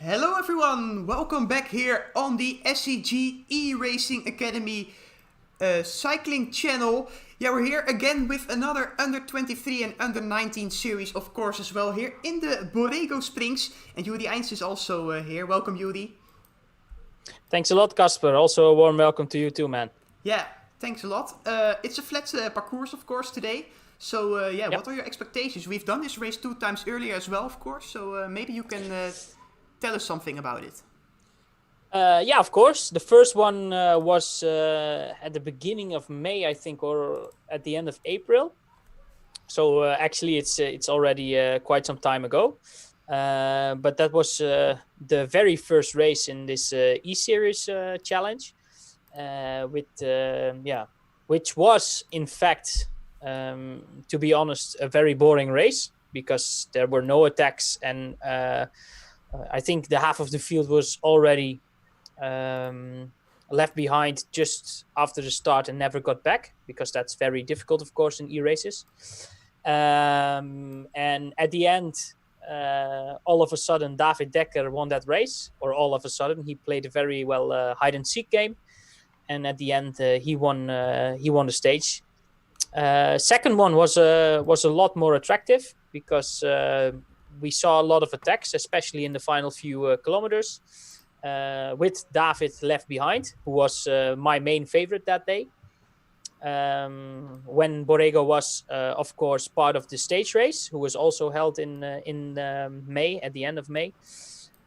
Hello everyone, welcome back here on the SEG eRacing Academy cycling channel. Yeah, we're here again with another under 23 and under 19 series, of course, as well, here in the Borrego Springs. And U19 is also here. Welcome, Yuri. Thanks a lot, Casper. Also a warm welcome to you too, man. Yeah, thanks a lot. It's a flat parcours, of course, today. So, what are your expectations? We've done this race 2 times earlier as well, of course. So, maybe you can tell us something about it. Of course. The first one was at the beginning of May, I think, or at the end of April. So actually, it's already quite some time ago. But that was the very first race in this E-Series challenge, which was, in fact, to be honest, a very boring race because there were no attacks and I think the half of the field was already left behind just after the start and never got back because that's very difficult, of course, in e-races. And at the end, all of a sudden, David Dekker won that race, or all of a sudden, he played a very well hide and seek game, and at the end, he won the stage. Second one was a lot more attractive because we saw a lot of attacks, especially in the final few kilometers, with David left behind, who was my main favorite that day. When Borrego was, of course, part of the stage race, who was also held in May, at the end of May.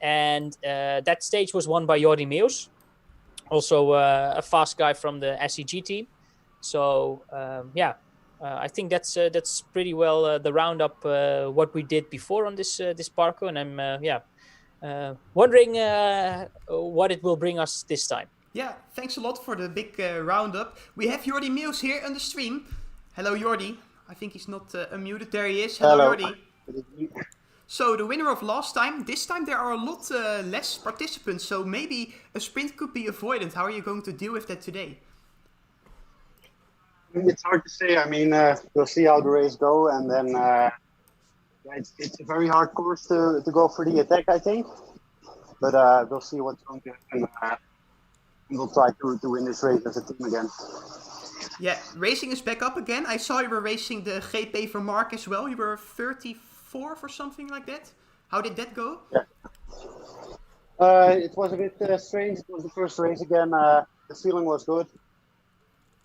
And that stage was won by Jordi Meus, also a fast guy from the SEG team. So, I think that's pretty well the roundup what we did before on this parkour, and I'm wondering what it will bring us this time. Yeah, thanks a lot for the big roundup. We have Jordi Meus here on the stream. Hello, Jordi. I think he's not unmuted. There he is. Hello, Jordi. So the winner of last time. This time there are a lot less participants, so maybe a sprint could be avoided. How are you going to deal with that today? It's hard to say. I mean, we'll see how the race go, and then it's a very hard course to go for the attack, I think. But we'll see what's going to happen. We'll try to win this race as a team again. Yeah, racing is back up again. I saw you were racing the GP for Mark as well. You were 34th or something like that. How did that go? Yeah. It was a bit strange. It was the first race again. The feeling was good.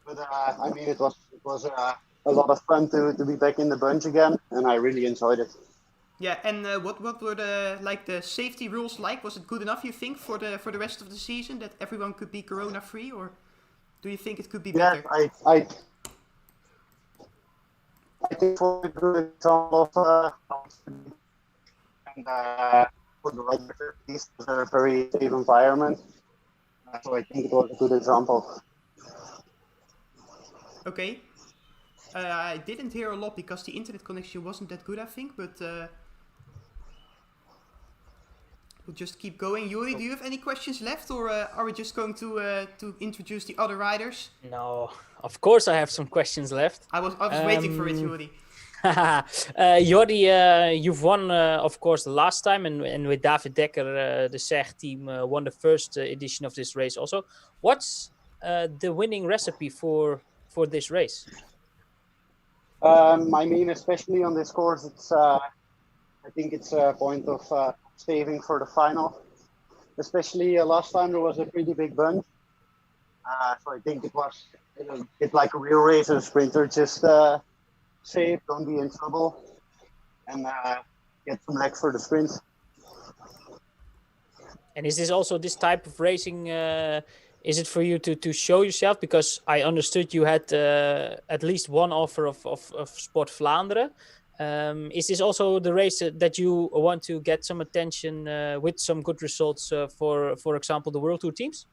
But I mean, it was a lot of fun to be back in the bunch again, and I really enjoyed it. Yeah, and what were the safety rules like? Was it good enough, you think, for the rest of the season that everyone could be corona free, or do you think it could be better? Yeah, I think for a good example of and for the riders, this was a very safe environment. So I think it was a good example. Okay. I didn't hear a lot because the internet connection wasn't that good, I think, but we'll just keep going. Yuri, do you have any questions left, or are we just going to introduce the other riders? No, of course I have some questions left. I was waiting for it, Yuri. Jordi, you've won, of course, the last time, and with David Dekker, the SEG team won the first edition of this race also. What's the winning recipe for this race? I mean, especially on this course, it's I think it's a point of saving for the final. Especially last time there was a pretty big bunch, so I think it was a bit like a real race. A sprinter, just save, don't be in trouble, and get some legs for the sprint. And is this also this type of racing? Is it for you to show yourself? Because I understood you had at least one offer of Sport Vlaanderen. Is this also the race that you want to get some attention with some good results for example, the World Tour teams?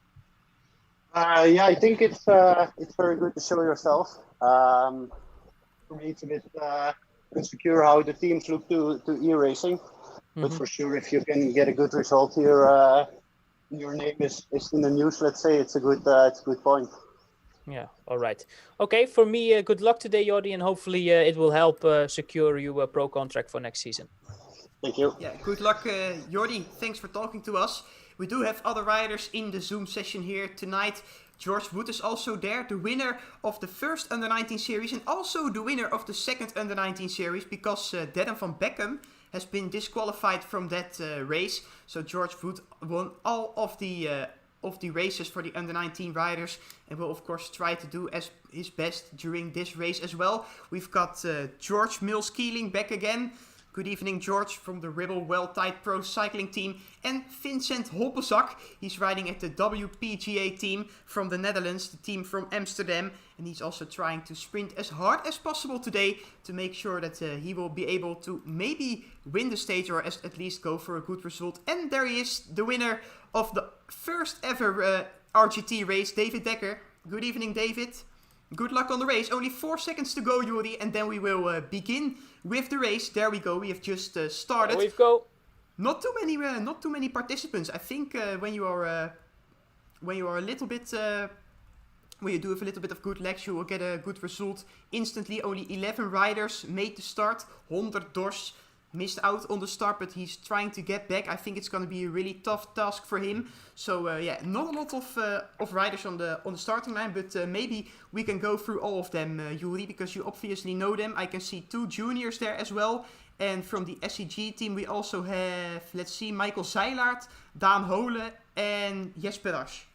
Yeah, I think it's very good to show yourself. For me, it's a bit insecure how the teams look to e-racing. But for sure, if you can get a good result here, your name is in the news, let's say, it's a good point. Yeah, all right. Okay, for me, good luck today, Jordi, and hopefully it will help secure you a pro contract for next season. Thank you. Yeah, good luck, Jordi. Thanks for talking to us. We do have other riders in the Zoom session here tonight. George Wood is also there, the winner of the first Under-19 series and also the winner of the second Under-19 series, because Darren van Beckham has been disqualified from that race. So George Wood won all of the races for the Under-19 riders and will of course try to do his best during this race as well. We've got George Mills-Keeling back again. Good evening, George, from the Ribble Well-Tide Pro Cycling Team. And Vincent Hoppezak, he's riding at the WPGA team from the Netherlands, the team from Amsterdam. And he's also trying to sprint as hard as possible today to make sure that he will be able to maybe win the stage or at least go for a good result. And there he is, the winner of the first ever RGT race, David Dekker. Good evening, David. Good luck on the race. Only 4 seconds to go, Jordi, and then we will begin with the race. There we go. We have just started. There we go. Not too many participants. I think when you are a little bit, when you do have a little bit of good legs, you will get a good result instantly. Only 11 riders made the start. 100 Dors missed out on the start, but he's trying to get back. I think it's going to be a really tough task for him. So yeah, not a lot of riders on the starting line, but maybe we can go through all of them, Jordi, because you obviously know them. I can see 2 juniors there as well. And from the SEG team, we also have, let's see, Michael Zeilaert, Daan Hole, and Jesper Rasch.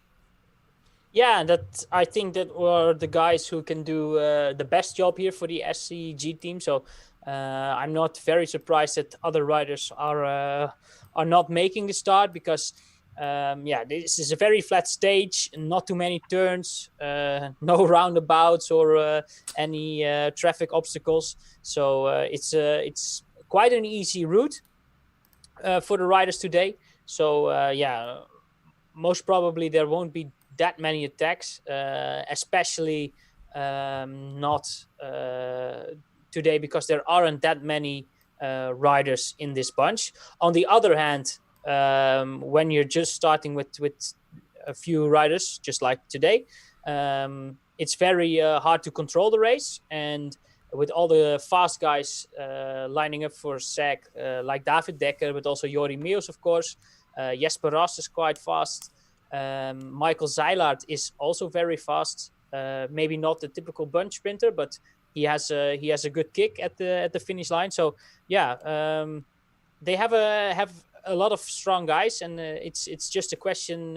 Yeah, I think that were the guys who can do the best job here for the SEG team. So I'm not very surprised that other riders are not making the start, because yeah, this is a very flat stage, not too many turns, no roundabouts or any traffic obstacles. So it's quite an easy route for the riders today. So yeah, most probably there won't be that many attacks, especially not today, because there aren't that many riders in this bunch. On the other hand, when you're just starting with a few riders, just like today, it's very hard to control the race. And with all the fast guys lining up for SEG, like David Dekker, but also Jordi Meeuws, of course. Jesper Rasch is quite fast. Michael Zeilaert is also very fast. Maybe not the typical bunch sprinter, but he has a good kick at the finish line. So yeah, they have a lot of strong guys, and it's just a question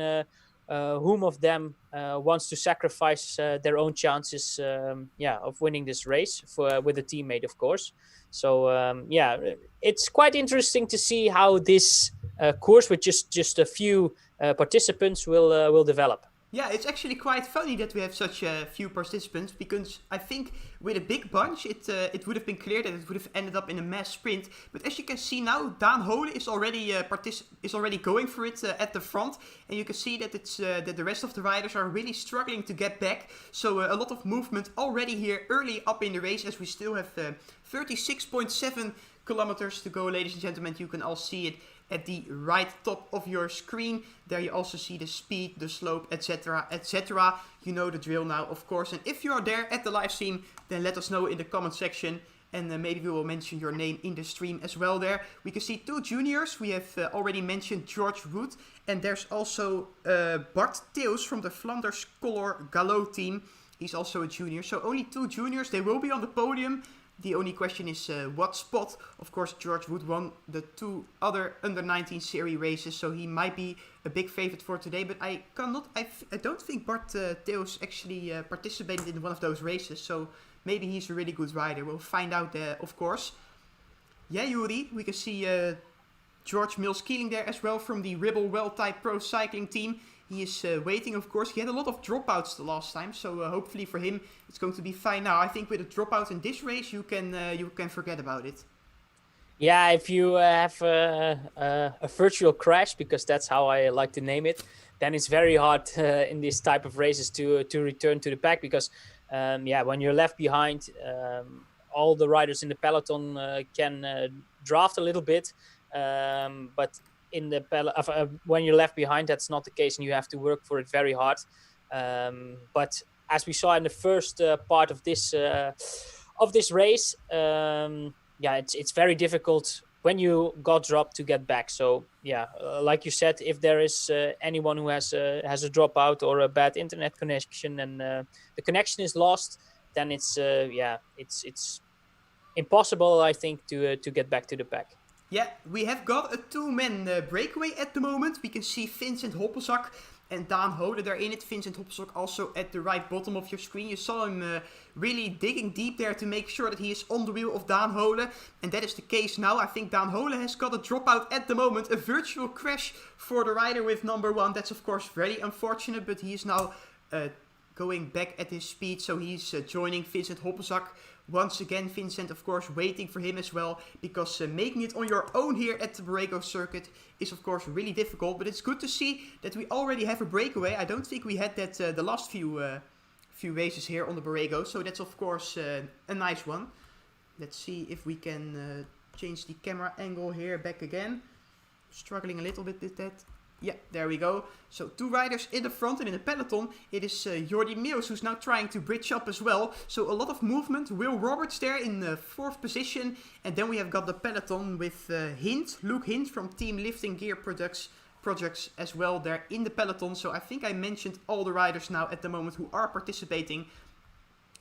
whom of them wants to sacrifice their own chances, of winning this race with a teammate, of course. So yeah, it's quite interesting to see how this course with just a few participants will develop. Yeah, it's actually quite funny that we have such a few participants, because I think with a big bunch, it would have been clear that it would have ended up in a mass sprint. But as you can see now, Daan Hole is already going for it at the front, and you can see that that the rest of the riders are really struggling to get back. So a lot of movement already here early up in the race, as we still have 36.7 kilometers to go, ladies and gentlemen. You can all see it at the right top of your screen. There you also see the speed, the slope, etc, etc. You know the drill now, of course. And if you are there at the live stream, then let us know in the comment section, and maybe we will mention your name in the stream as well there. We can see 2 juniors. We have already mentioned George Wood, and there's also Bart Theus from the Flanders Color Gallo team. He's also a junior. So only 2 juniors. They will be on the podium. The only question is what spot. Of course, George Wood won the 2 other Under-19 series races, so he might be a big favorite for today. But I don't think Bart Theus actually participated in one of those races, so maybe he's a really good rider. We'll find out, of course. Yeah, Jordi, we can see George Mills-Keeling there as well from the Ribble Well-Tide Pro Cycling Team. He is waiting, of course. He had a lot of dropouts the last time, so hopefully for him it's going to be fine now. I think with a dropout in this race, you can forget about it. Yeah, if you have a virtual crash, because that's how I like to name it, then it's very hard in this type of races to return to the pack, because when you're left behind, all the riders in the peloton can draft a little bit, but in the when you're left behind, that's not the case, and you have to work for it very hard. But as we saw in the first part of this race, it's very difficult when you got dropped to get back. So yeah, like you said, if there is anyone who has a dropout or a bad internet connection and the connection is lost, then it's impossible, I think, to get back to the pack. Yeah, we have got a two-man breakaway at the moment. We can see Vincent Hoppelzak and Daan Hole there in it. Vincent Hoppelzak also at the right bottom of your screen. You saw him really digging deep there to make sure that he is on the wheel of Daan Hole. And that is the case now. I think Daan Hole has got a dropout at the moment. A virtual crash for the rider with number 1. That's of course very unfortunate, but he is now going back at his speed. So he's joining Vincent Hoppelzak. Once again, Vincent, of course, waiting for him as well, because making it on your own here at the Borrego circuit is, of course, really difficult. But it's good to see that we already have a breakaway. I don't think we had that the last few races here on the Borrego, so that's, of course, a nice one. Let's see if we can change the camera angle here back again. Struggling a little bit with that. Yeah, there we go. So 2 riders in the front, and in the peloton it is Jordi Meeuws who's now trying to bridge up as well. So a lot of movement. Will Roberts there in the 4th position. And then we have got the peloton with Luke Hint from Team Lifting Gear Projects as well there in the peloton. So I think I mentioned all the riders now at the moment who are participating,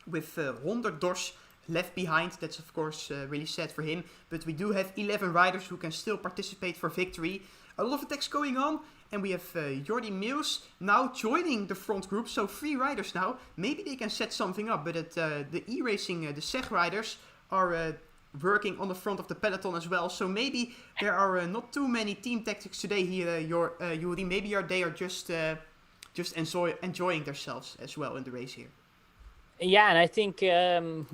with 100 Dors left behind. That's of course really sad for him. But we do have 11 riders who can still participate for victory. A lot of attacks going on, and we have Jordi Meeuws now joining the front group. So 3 riders now. Maybe they can set something up, but the eRacing, the SEG riders are working on the front of the peloton as well. So maybe there are not too many team tactics today here, Jordi. Maybe they are just enjoying themselves as well in the race here. Yeah, and I think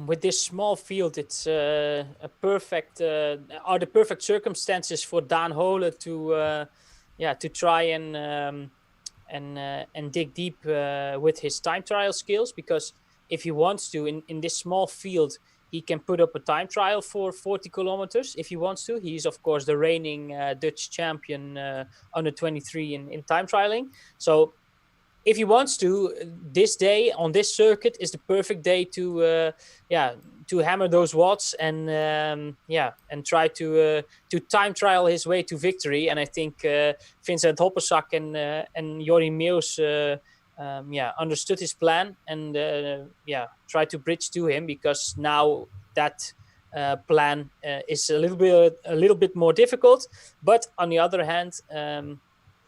with this small field, it's are the perfect circumstances for Daan Hole to try and dig deep with his time trial skills, because if he wants to, in this small field, he can put up a time trial for 40 kilometers if he wants to. He's of course the reigning Dutch champion under 23 in time trialing. So if he wants to, this day on this circuit is the perfect day to hammer those watts and try to time trial his way to victory. And I think Vincent Hoppelzak and Jordi Meeuws understood his plan and tried to bridge to him, because now that plan is a little bit more difficult. But on the other hand,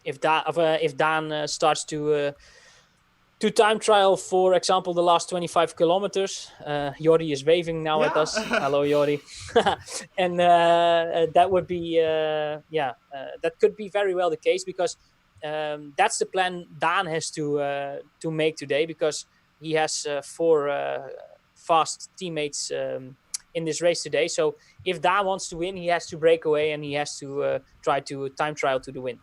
if Daan starts to time trial, for example, the last 25 kilometers, Jordi is waving now at us. Hello, Jordi. And that would be, that could be very well the case, because that's the plan Daan has to make today, because he has 4 fast teammates in this race today. So if Daan wants to win, he has to break away and he has to try to time trial to the win.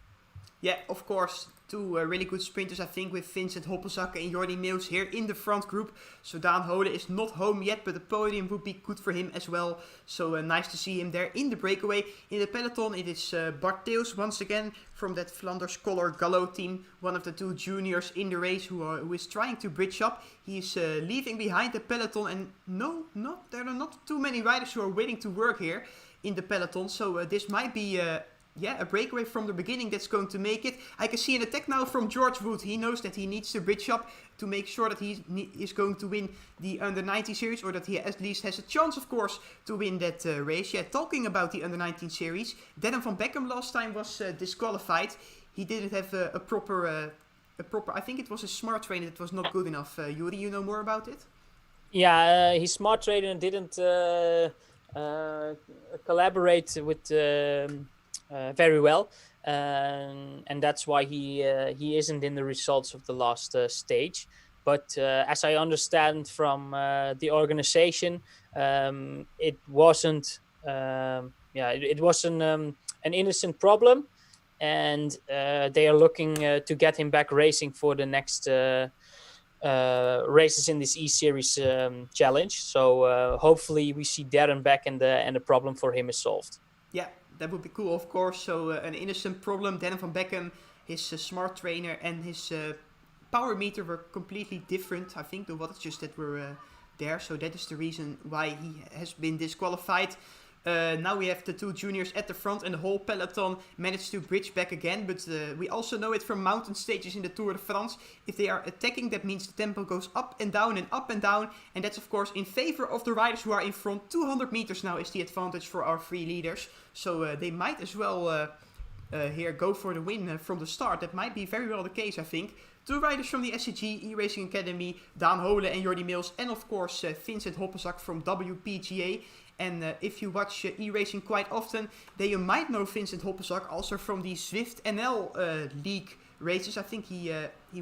Yeah, of course, 2 really good sprinters, I think, with Vincent Hoppelzak and Jordi Meeuws here in the front group. So Daan Hole is not home yet, but the podium would be good for him as well. So nice to see him there in the breakaway. In the peloton, it is Bart Theeuws once again from that Flanders Color Gallo team, one of the 2 juniors in the race who is trying to bridge up. He's leaving behind the peloton, and there are not too many riders who are willing to work here in the peloton. So this might be a breakaway from the beginning that's going to make it. I can see an attack now from George Wood. He knows that he needs to bridge up to make sure that he is going to win the Under-19 series, or that he at least has a chance, of course, to win that race. Yeah, talking about the Under-19 series, Denham van Beckham last time was disqualified. He didn't have a proper, I think it was a smart trainer that was not good enough. Yuri, you know more about it? Yeah, his smart trainer didn't collaborate with very well, and that's why he isn't in the results of the last stage. But as I understand from the organization, it wasn't it was an innocent problem, and they are looking to get him back racing for the next races in this E-Series challenge. So hopefully we see Darren back and the problem for him is solved. Yeah, that would be cool, of course. So an innocent problem. Denham van Beckham, his smart trainer and his power meter were completely different. I think the wattages that were there. So that is the reason why he has been disqualified. Now we have the 2 juniors at the front and the whole peloton managed to bridge back again. But we also know it from mountain stages in the Tour de France. If they are attacking, that means the tempo goes up and down and up and down. And that's of course in favor of the riders who are in front. 200 meters now is the advantage for our 3 leaders. So they might as well here go for the win from the start. That might be very well the case, I think. 2 riders from the SEG eRacing Academy, Daan Hole and Jordi Mills. And of course Vincent Hoppenzak from WPGA. And if you watch eRacing quite often, then you might know Vincent Hoppenzak also from the Zwift NL League races. I think he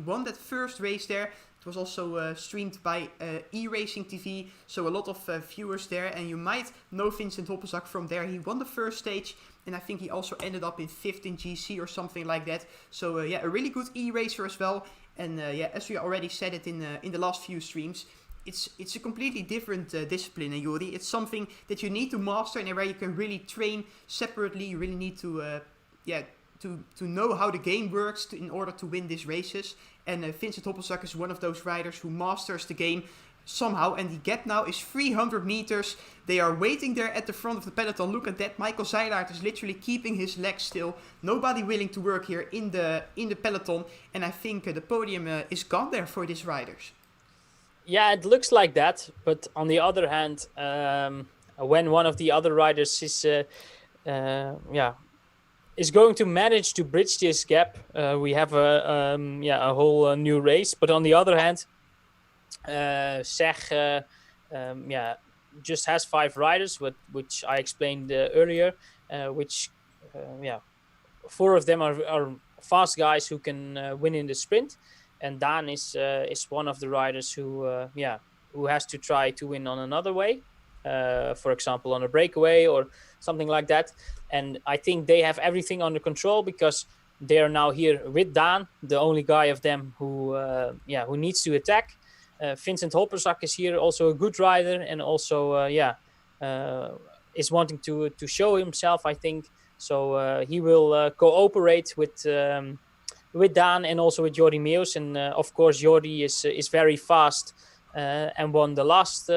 won that first race there. It was also streamed by eRacing TV, so a lot of viewers there. And you might know Vincent Hoppenzak from there. He won the first stage, and I think he also ended up in 5th in GC or something like that. So yeah, a really good e-racer as well. And yeah, as we already said it in the last few streams, it's a completely different discipline, Jordi. It's something that you need to master and where you can really train separately. You really need to know how the game works in order to win these races. And Vincent Hoppenzak is one of those riders who masters the game somehow. And the gap now is 300 meters. They are waiting there at the front of the peloton. Look at that. Michael Zeilaert is literally keeping his legs still. Nobody willing to work here in the peloton. And I think the podium is gone there for these riders. Yeah, it looks like that. But on the other hand, when one of the other riders is going to manage to bridge this gap, we have a whole new race. But on the other hand, SEG just has 5 riders, which I explained earlier, 4 of them are fast guys who can win in the sprint. And Daan is one of the riders who has to try to win on another way, for example, on a breakaway or something like that. And I think they have everything under control because they are now here with Daan, the only guy of them who needs to attack. Vincent Hoppenzak is here, also a good rider, and also is wanting to show himself, I think. So he will cooperate with Daan and also with Jordi Meeuws. And of course, Jordi is very fast and won the last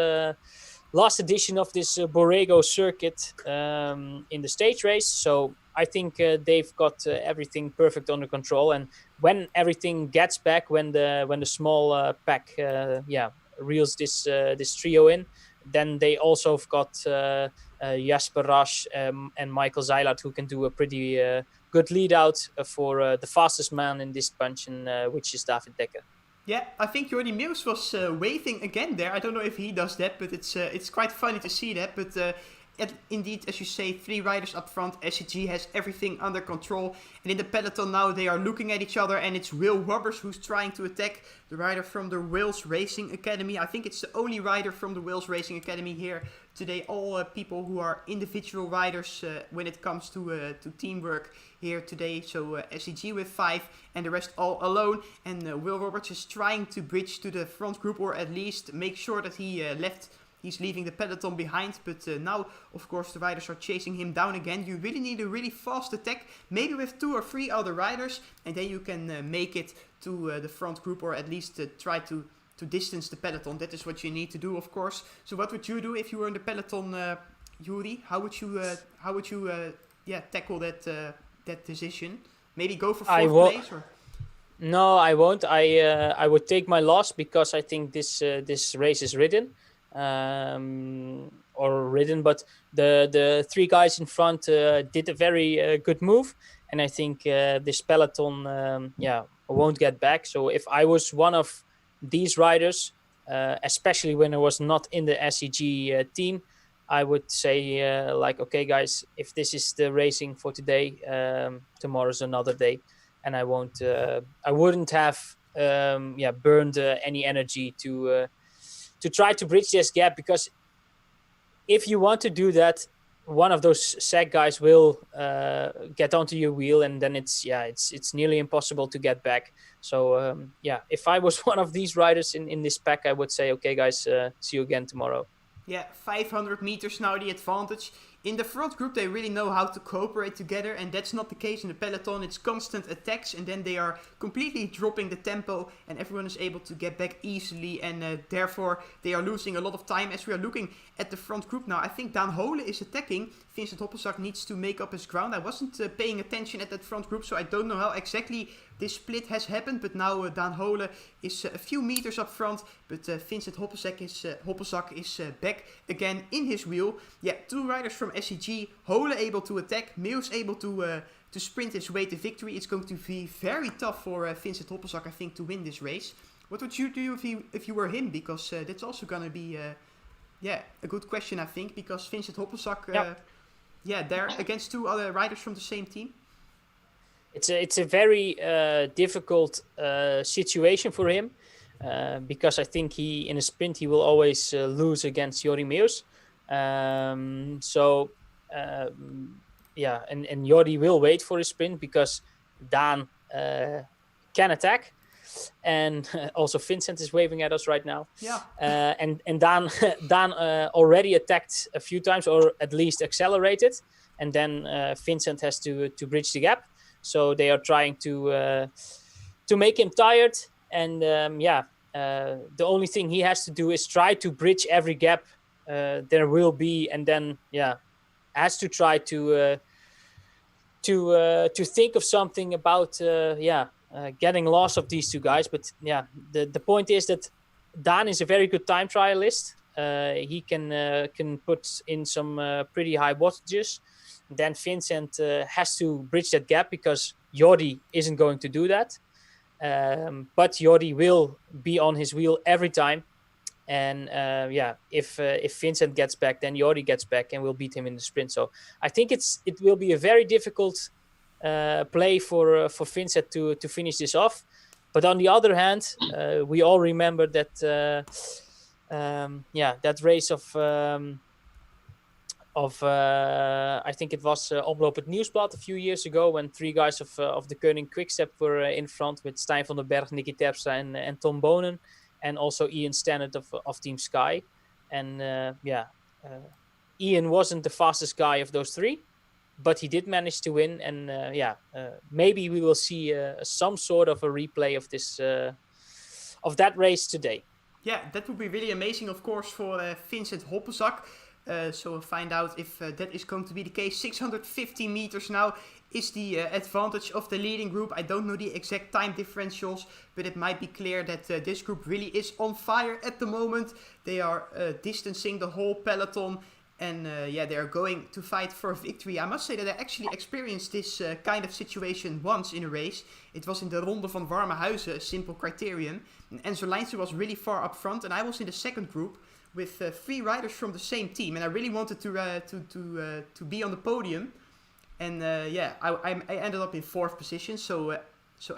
edition of this Borrego circuit in the stage race. So I think they've got everything perfect under control. And when everything gets back, when the small pack reels this trio in, then they also have got Jasper Rasch and Michael Zeilaert, who can do a pretty good lead out for the fastest man in this bunch, and which is David Dekker. Yeah, I think Jordi Meeuws was waving again there. I don't know if he does that, but it's quite funny to see that. But indeed, as you say, 3 riders up front. SEG has everything under control. And in the peloton now, they are looking at each other. And it's Will Roberts who's trying to attack the rider from the Wales Racing Academy. I think it's the only rider from the Wales Racing Academy here today. All people who are individual riders when it comes to teamwork here today. So SEG with 5 and the rest all alone. And Will Roberts is trying to bridge to the front group, or at least make sure that he's leaving the peloton behind. But now, of course, the riders are chasing him down again. You really need a really fast attack, maybe with 2 or 3 other riders, and then you can make it to the front group, or at least try to distance the peloton. That is what you need to do, of course. So what would you do if you were in the peloton, Jordi? How would you tackle that decision? Maybe go for 4th place? Or? No, I won't. I would take my loss because I think this race is ridden. But the 3 guys in front did a very good move, and I think this peloton won't get back. So if I was one of these riders, especially when I was not in the SEG team, I would say okay guys, if this is the racing for today, tomorrow's another day, and I wouldn't have burned any energy to try to bridge this gap, because if you want to do that, one of those SEG guys will get onto your wheel, and then it's nearly impossible to get back. So if I was one of these riders in this pack, I would say, okay guys, see you again tomorrow. Yeah, 500 meters now the advantage. In the front group, they really know how to cooperate together, and that's not the case in the peloton. It's constant attacks, and then they are completely dropping the tempo, and everyone is able to get back easily, and therefore they are losing a lot of time. As we are looking at the front group now, I think Daan Hole is attacking. Vincent Hoppelzak needs to make up his ground. I wasn't paying attention at that front group, so I don't know how exactly this split has happened, but now Daan Hole is a few meters up front, but Vincent Hoppelzak is back again in his wheel. Yeah, 2 riders from SEG, Hole able to attack, Meeuws able to sprint his way to victory. It's going to be very tough for Vincent Hoppelzak, I think, to win this race. What would you do if you were him? Because that's also going to be a good question, I think, because Vincent Hoppelzak, they're against 2 other riders from the same team. It's a very difficult situation for him because I think in a sprint he will always lose against Jordi Meeuws. And Jordi will wait for his sprint because Daan can attack. And also Vincent is waving at us right now. Yeah. And Daan already attacked a few times, or at least accelerated. And then Vincent has to bridge the gap. So they are trying to make him tired, and the only thing he has to do is try to bridge every gap there will be, and then has to try to think of something about getting lost of these 2 guys. But the point is that Daan is a very good time trialist. He can put in some pretty high wattages. Then Vincent has to bridge that gap because Jordi isn't going to do that. But Jordi will be on his wheel every time. And if Vincent gets back, then Jordi gets back and will beat him in the sprint. So I think it will be a very difficult play for Vincent to finish this off. But on the other hand, we all remember that that race of I think it was Omloop het Nieuwsblad a few years ago, when 3 guys of the Koning Quickstep were in front with Stijn van den Berg, Nicky Terpstra and Tom Bonen, and also Ian Stannard of Team Sky. And Ian wasn't the fastest guy of those 3, but he did manage to win. And maybe we will see some sort of a replay of this of that race today. Yeah, that would be really amazing, of course, for Vincent Hoppelzak. So we'll find out if that is going to be the case. 650 meters now is the advantage of the leading group. I don't know the exact time differentials, but it might be clear that this group really is on fire at the moment. They are distancing the whole peloton, and they are going to fight for victory. I must say that I actually experienced this kind of situation once in a race. It was in the Ronde van Warmehuizen, a simple criterium. And Enzo Lijnse was really far up front, and I was in the second group with 3 riders from the same team, and I really wanted to be on the podium, and I ended up in 4th position. So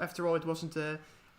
after all, it wasn't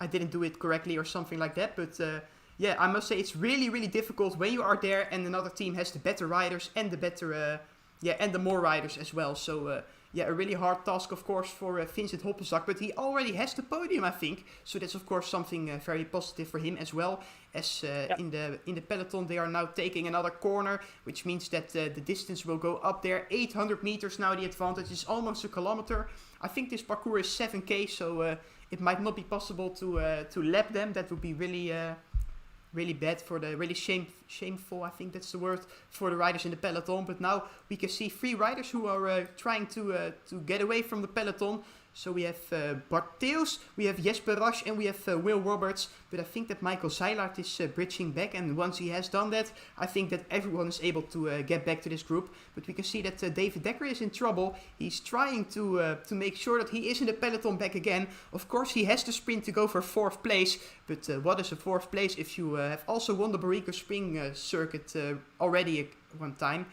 I didn't do it correctly or something like that. But I must say it's really difficult when you are there and another team has the better riders and the better and the more riders as well. So a really hard task, of course, for Vincent Hoppelzak, but he already has the podium, I think. So that's, of course, something very positive for him as well. As in the peloton, they are now taking another corner, which means that the distance will go up there. 800 meters now, the advantage is almost a kilometer. I think this parcours is 7K, so it might not be possible to lap them. That would be really bad for really shameful, I think that's the word, for the riders in the peloton. But now we can see 3 riders who are trying to get away from the peloton. So we have Bart Theeuws, we have Jesper Rasch, and we have Will Roberts. But I think that Michael Zeilaert is bridging back, and once he has done that, I think that everyone is able to get back to this group. But we can see that David Dekker is in trouble. He's trying to make sure that he is in the peloton back again. Of course, he has the sprint to go for 4th place. But what is a 4th place if you have also won the Borrego Springs circuit already one time?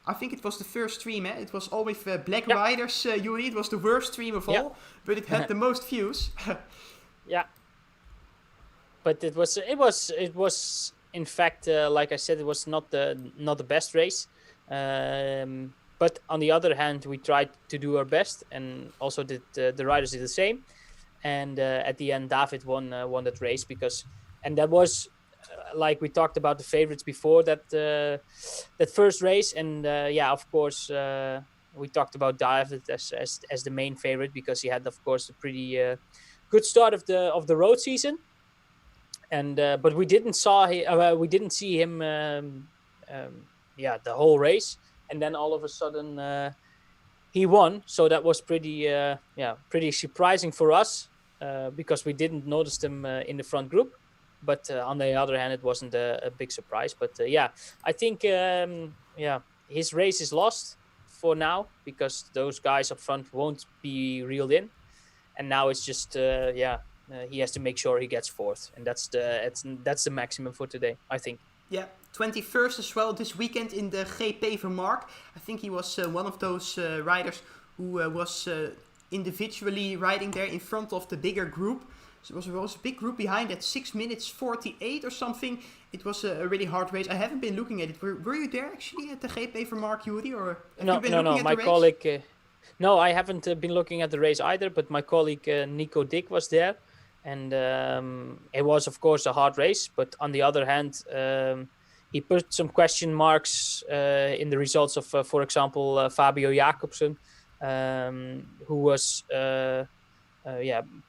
I think it was the first stream, eh? It was all with black riders, Yuri. It was the worst stream of all, but it had the most views. Yeah. But it was in fact, like I said, it was not the best race. But on the other hand, we tried to do our best, and also the riders did the same. And at the end, David won that race and that was like we talked about the favorites before that first race, and of course we talked about David as the main favorite because he had, of course, a pretty good start of the road season, and but we didn't see him the whole race, and then all of a sudden he won, so that was pretty surprising for us because we didn't notice them in the front group. But on the other hand, it wasn't a big surprise. But I think his race is lost for now because those guys up front won't be reeled in, and now it's just he has to make sure he gets fourth, and that's the maximum for today, I think. Yeah, 21st as well this weekend in the GP Vermark. I think he was one of those riders who was individually riding there in front of the bigger group. So it was a big group behind at 6 minutes 48 or something. It was a really hard race. I haven't been looking at it. Were you there actually at the GP Vermark, Yuri? Or have you been looking at my the race? colleague. No, I haven't been looking at the race either. But my colleague Nico Dick was there, and it was, of course, a hard race. But on the other hand, he put some question marks in the results of, for example, Fabio Jacobsen, who was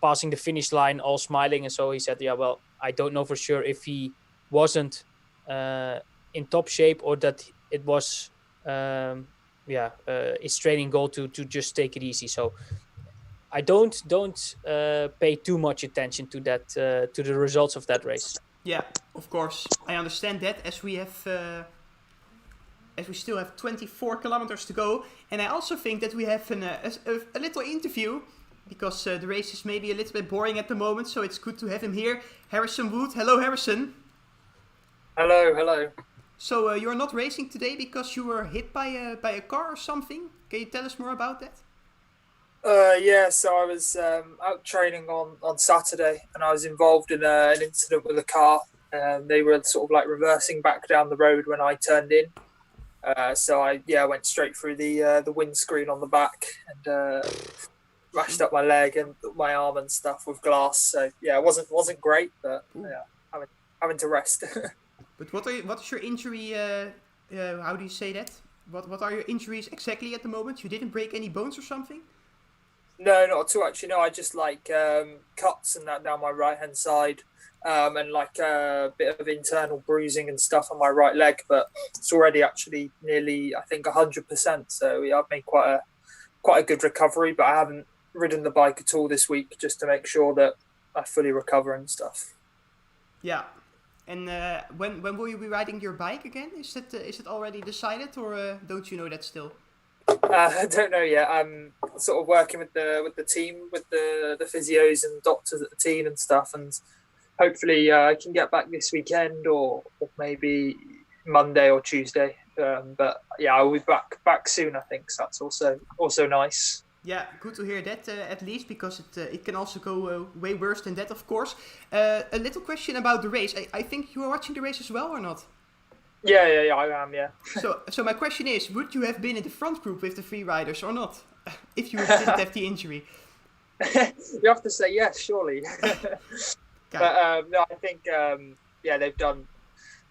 passing the finish line all smiling. And so he said, well, I don't know for sure if he wasn't in top shape or that it was his training goal to just take it easy. So I don't pay too much attention to that to the results of that race. Yeah, of course, I understand that, as we still have 24 kilometers to go, and I also think that we have a little interview, because the race is maybe a little bit boring at the moment, so it's good to have him here. Harrison Wood. Hello, Harrison. Hello. So you're not racing today because you were hit by a car or something? Can you tell us more about that? So I was out training on Saturday, and I was involved in an incident with a car. They were sort of like reversing back down the road when I turned in. So I went straight through the windscreen on the back and smashed up my leg and my arm and stuff with glass. So it wasn't great, but having to rest. But what is your injury? How do you say that? What are your injuries exactly at the moment? You didn't break any bones or something? No, not at all. Actually, no. I just cuts and that down my right hand side, and like a bit of internal bruising and stuff on my right leg. But it's already actually nearly, I think, 100%. So I've made quite a good recovery. But I haven't ridden the bike at all this week, just to make sure that I fully recover and stuff. Yeah. And when will you be riding your bike again? Is it already decided, or don't you know that still? I don't know yet. I'm sort of working with the team, with the physios and doctors at the team and stuff, and hopefully I can get back this weekend or maybe Monday or Tuesday. But I will be back soon, I think. So that's also nice. Yeah, good to hear that at least, because it can also go way worse than that, of course. A little question about the race. I think you are watching the race as well, or not? Yeah, I am, yeah. So my question is, would you have been in the front group with the free riders or not, if you didn't have the injury? You have to say yes, surely. But no, I think they've done.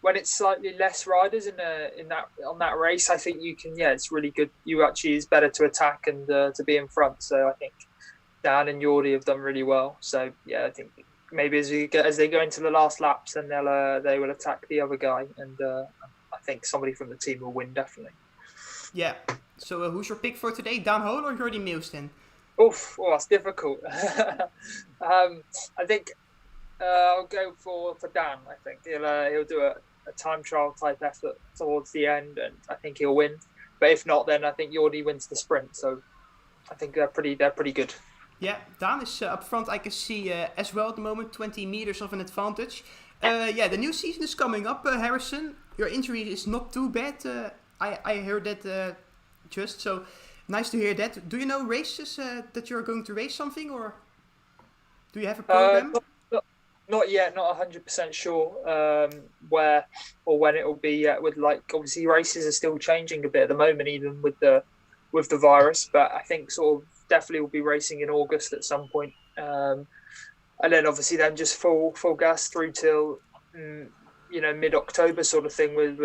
When it's slightly less riders on that race, I think you can. Yeah, it's really good. You actually is better to attack and to be in front. So I think Dan and Jordi have done really well. So I think maybe as they go into the last laps, then they will attack the other guy, and I think somebody from the team will win definitely. Yeah. So who's your pick for today, Dan Hole or Jordi Meeuws then? That's difficult. I think I'll go for Dan. I think he'll do a time trial type effort towards the end, and I think he'll win. But if not, then I think Jordi wins the sprint. So I think they're pretty good. Yeah, Dan is up front. I can see as well at the moment, 20 meters of an advantage. The new season is coming up, Harrison. Your injury is not too bad. I heard that just, so nice to hear that. Do you know races that you're going to race something, or do you have a program? Not yet, not 100% sure where or when it will be yet. With obviously races are still changing a bit at the moment, even with the virus. But I think sort of definitely will be racing in August at some point, and then obviously then just full gas through till mid-October sort of thing with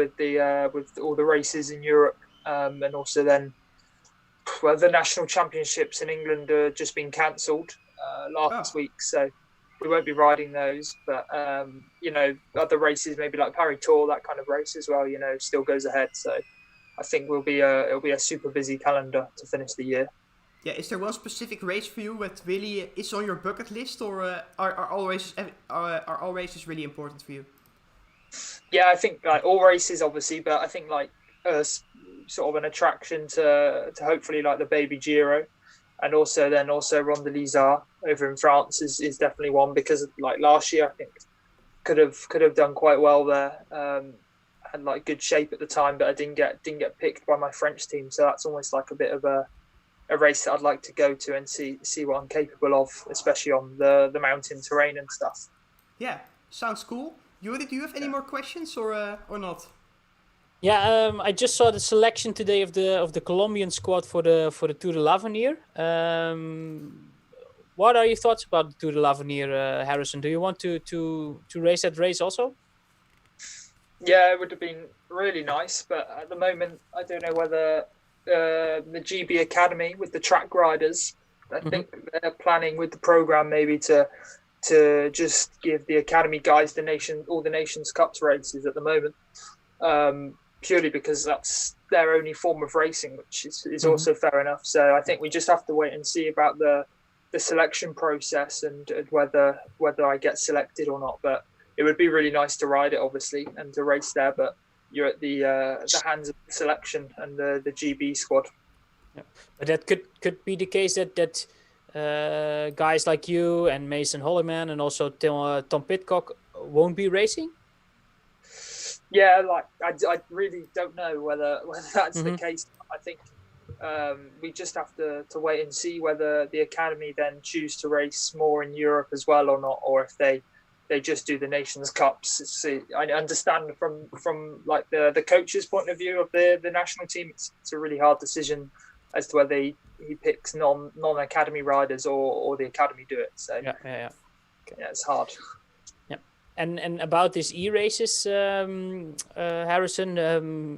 all the races in Europe, and also then the national championships in England are just been cancelled last week, so we won't be riding those. But other races, maybe like Paris Tour, that kind of race as well, still goes ahead. So I think it'll be a super busy calendar to finish the year. Yeah, is there one specific race for you that really is on your bucket list, or are all races really important for you? Yeah, I think like all races, obviously, but I think like sort of an attraction to hopefully like the Baby Giro, and also Ronde de l'Isère over in France is definitely one, because like last year I think could have done quite well there. Had like good shape at the time, but I didn't get picked by my French team, so that's almost like a bit of a race that I'd like to go to and see what I'm capable of, especially on the mountain terrain and stuff. Yeah, sounds cool. Yuri, do you have any more questions or not? Yeah, I just saw the selection today of the Colombian squad for the Tour de l'Avenir. What are your thoughts about the Tour de l'Avenir, Harrison? Do you want to race that race also? Yeah, it would have been really nice, but at the moment I don't know whether the GB Academy with the track riders, I think they're planning with the program maybe to just give the academy guys all the Nations Cups races at the moment, purely because that's their only form of racing, which is also fair enough. So I think we just have to wait and see about the selection process and whether I get selected or not. But it would be really nice to ride it, obviously, and to race there. But you're at the hands of the selection and the GB squad. Yeah. But that could be the case that guys like you and Mason Holliman and also Tom Pidcock won't be racing? Yeah, like I really don't know whether that's the case. I think we just have to wait and see whether the academy then choose to race more in Europe as well or not, or if they just do the Nations Cups. See, I understand from like the coach's point of view of the national team, it's a really hard decision as to whether he picks non-academy riders or the academy do it. So yeah, okay. Yeah, it's hard. Yeah, and about these e-races, Harrison,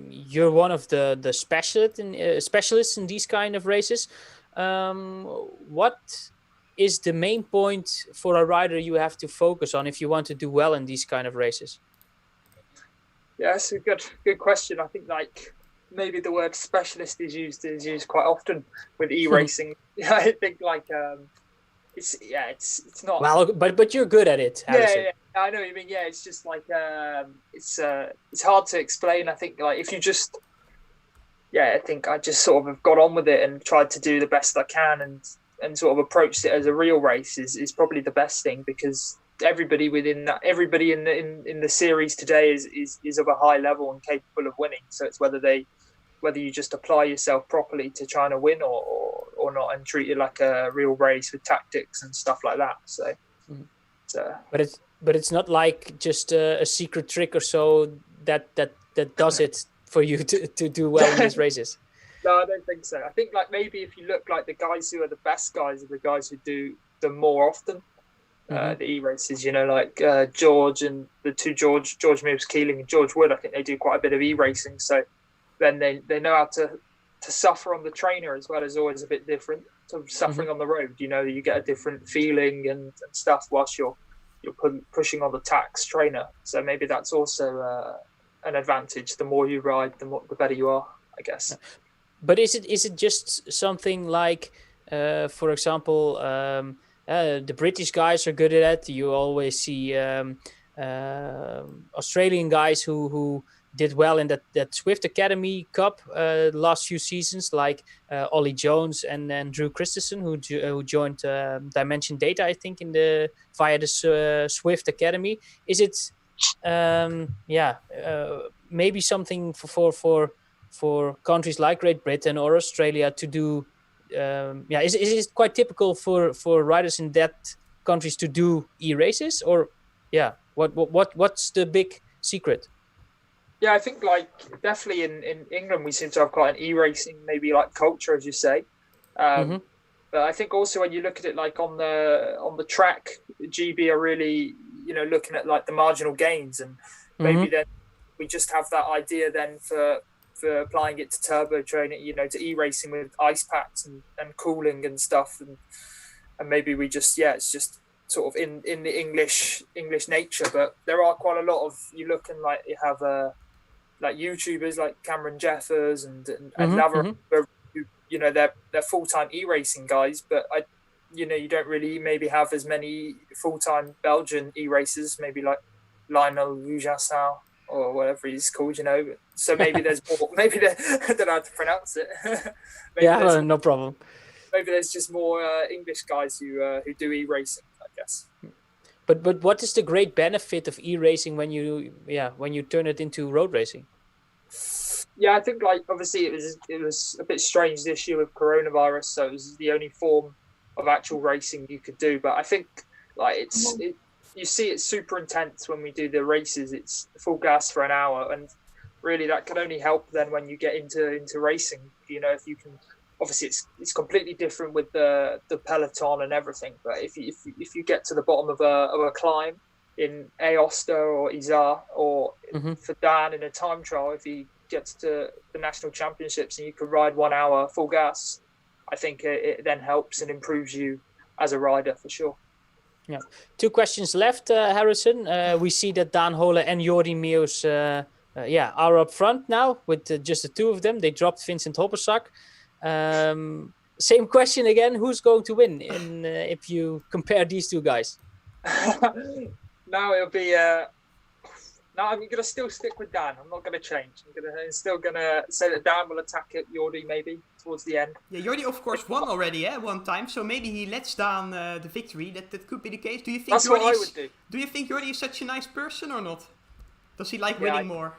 you're one of the specialists in these kind of races. What is the main point for a rider you have to focus on if you want to do well in these kind of races? Yeah, that's a good question. I think like maybe the word specialist is used quite often with e-racing. I think like it's not well, but you're good at it, Harrison. Yeah, I know what you mean. Yeah, it's just like it's hard to explain. I think like if you just I think I just sort of have got on with it and tried to do the best I can and sort of approached it as a real race is probably the best thing, because everybody in the series today is of a high level and capable of winning. So it's whether you just apply yourself properly to trying to win or not, and treat it like a real race with tactics and stuff like that. So, but it's not like just a secret trick or so that does it for you to do well in these races. No, I don't think so. I think like maybe if you look like the guys who are the best guys are the guys who do them more often. The e-races, like George and the two George Moves Keeling and George Wood, I think they do quite a bit of e-racing. So then they know how to suffer on the trainer as well, as always a bit different. So suffering on the road, you get a different feeling and stuff whilst you're pushing on the tax trainer. So maybe that's also an advantage. The more you ride, the better you are, I guess. But is it just something like, for example, the British guys are good at it? You always see Australian guys who did well in that Swift Academy Cup last few seasons, like Ollie Jones and Drew Christensen, who joined Dimension Data, I think, via the Swift Academy. Is it maybe something for countries like Great Britain or Australia to do? Is it quite typical for riders in that countries to do e-races, or what's the big secret? Yeah, I think like definitely in England we seem to have quite an e-racing maybe like culture, as you say. But I think also when you look at it like on the track, GB are really looking at like the marginal gains, and maybe then we just have that idea then for applying it to turbo training, to e-racing with ice packs and cooling and stuff, and maybe we just it's just sort of in the English nature. But there are quite a lot of, you look and like you have like YouTubers like Cameron Jeffers and Lava, who they're full-time e-racing guys, but you don't really maybe have as many full-time Belgian e-racers, maybe like Lionel Roujassau or whatever he's called, So maybe there's more. Maybe I don't know how to pronounce it. No problem. Maybe there's just more English guys who do e-racing, I guess. But what is the great benefit of e-racing when you turn it into road racing? Yeah, I think like obviously it was a bit strange this year with coronavirus, so it was the only form of actual racing you could do. But I think like you see it's super intense when we do the races. It's full gas for an hour, and really that can only help then when you get into racing. If you can, obviously it's completely different with the peloton and everything. But if you get to the bottom of a climb in Aosta or Isar, or for Dan in a time trial, if he gets to the national championships and you can ride 1 hour full gas, I think it then helps and improves you as a rider for sure. Yeah. 2 questions left, Harrison. We see that Dan Hole and Jordi Meeuws are up front now with just the 2 of them. They dropped Vincent Hoppersak. Same question again. Who's going to win if you compare these 2 guys? Now it'll be... No, I'm going to still stick with Dan. I'm not going to change. I'm still going to say that Dan will attack it, Jordi, maybe, towards the end. Yeah, Jordi, of course, won already, one time. So maybe he lets down the victory. That could be the case. Do you think That's what I would do. Do you think Jordi is such a nice person or not? Does he like winning more?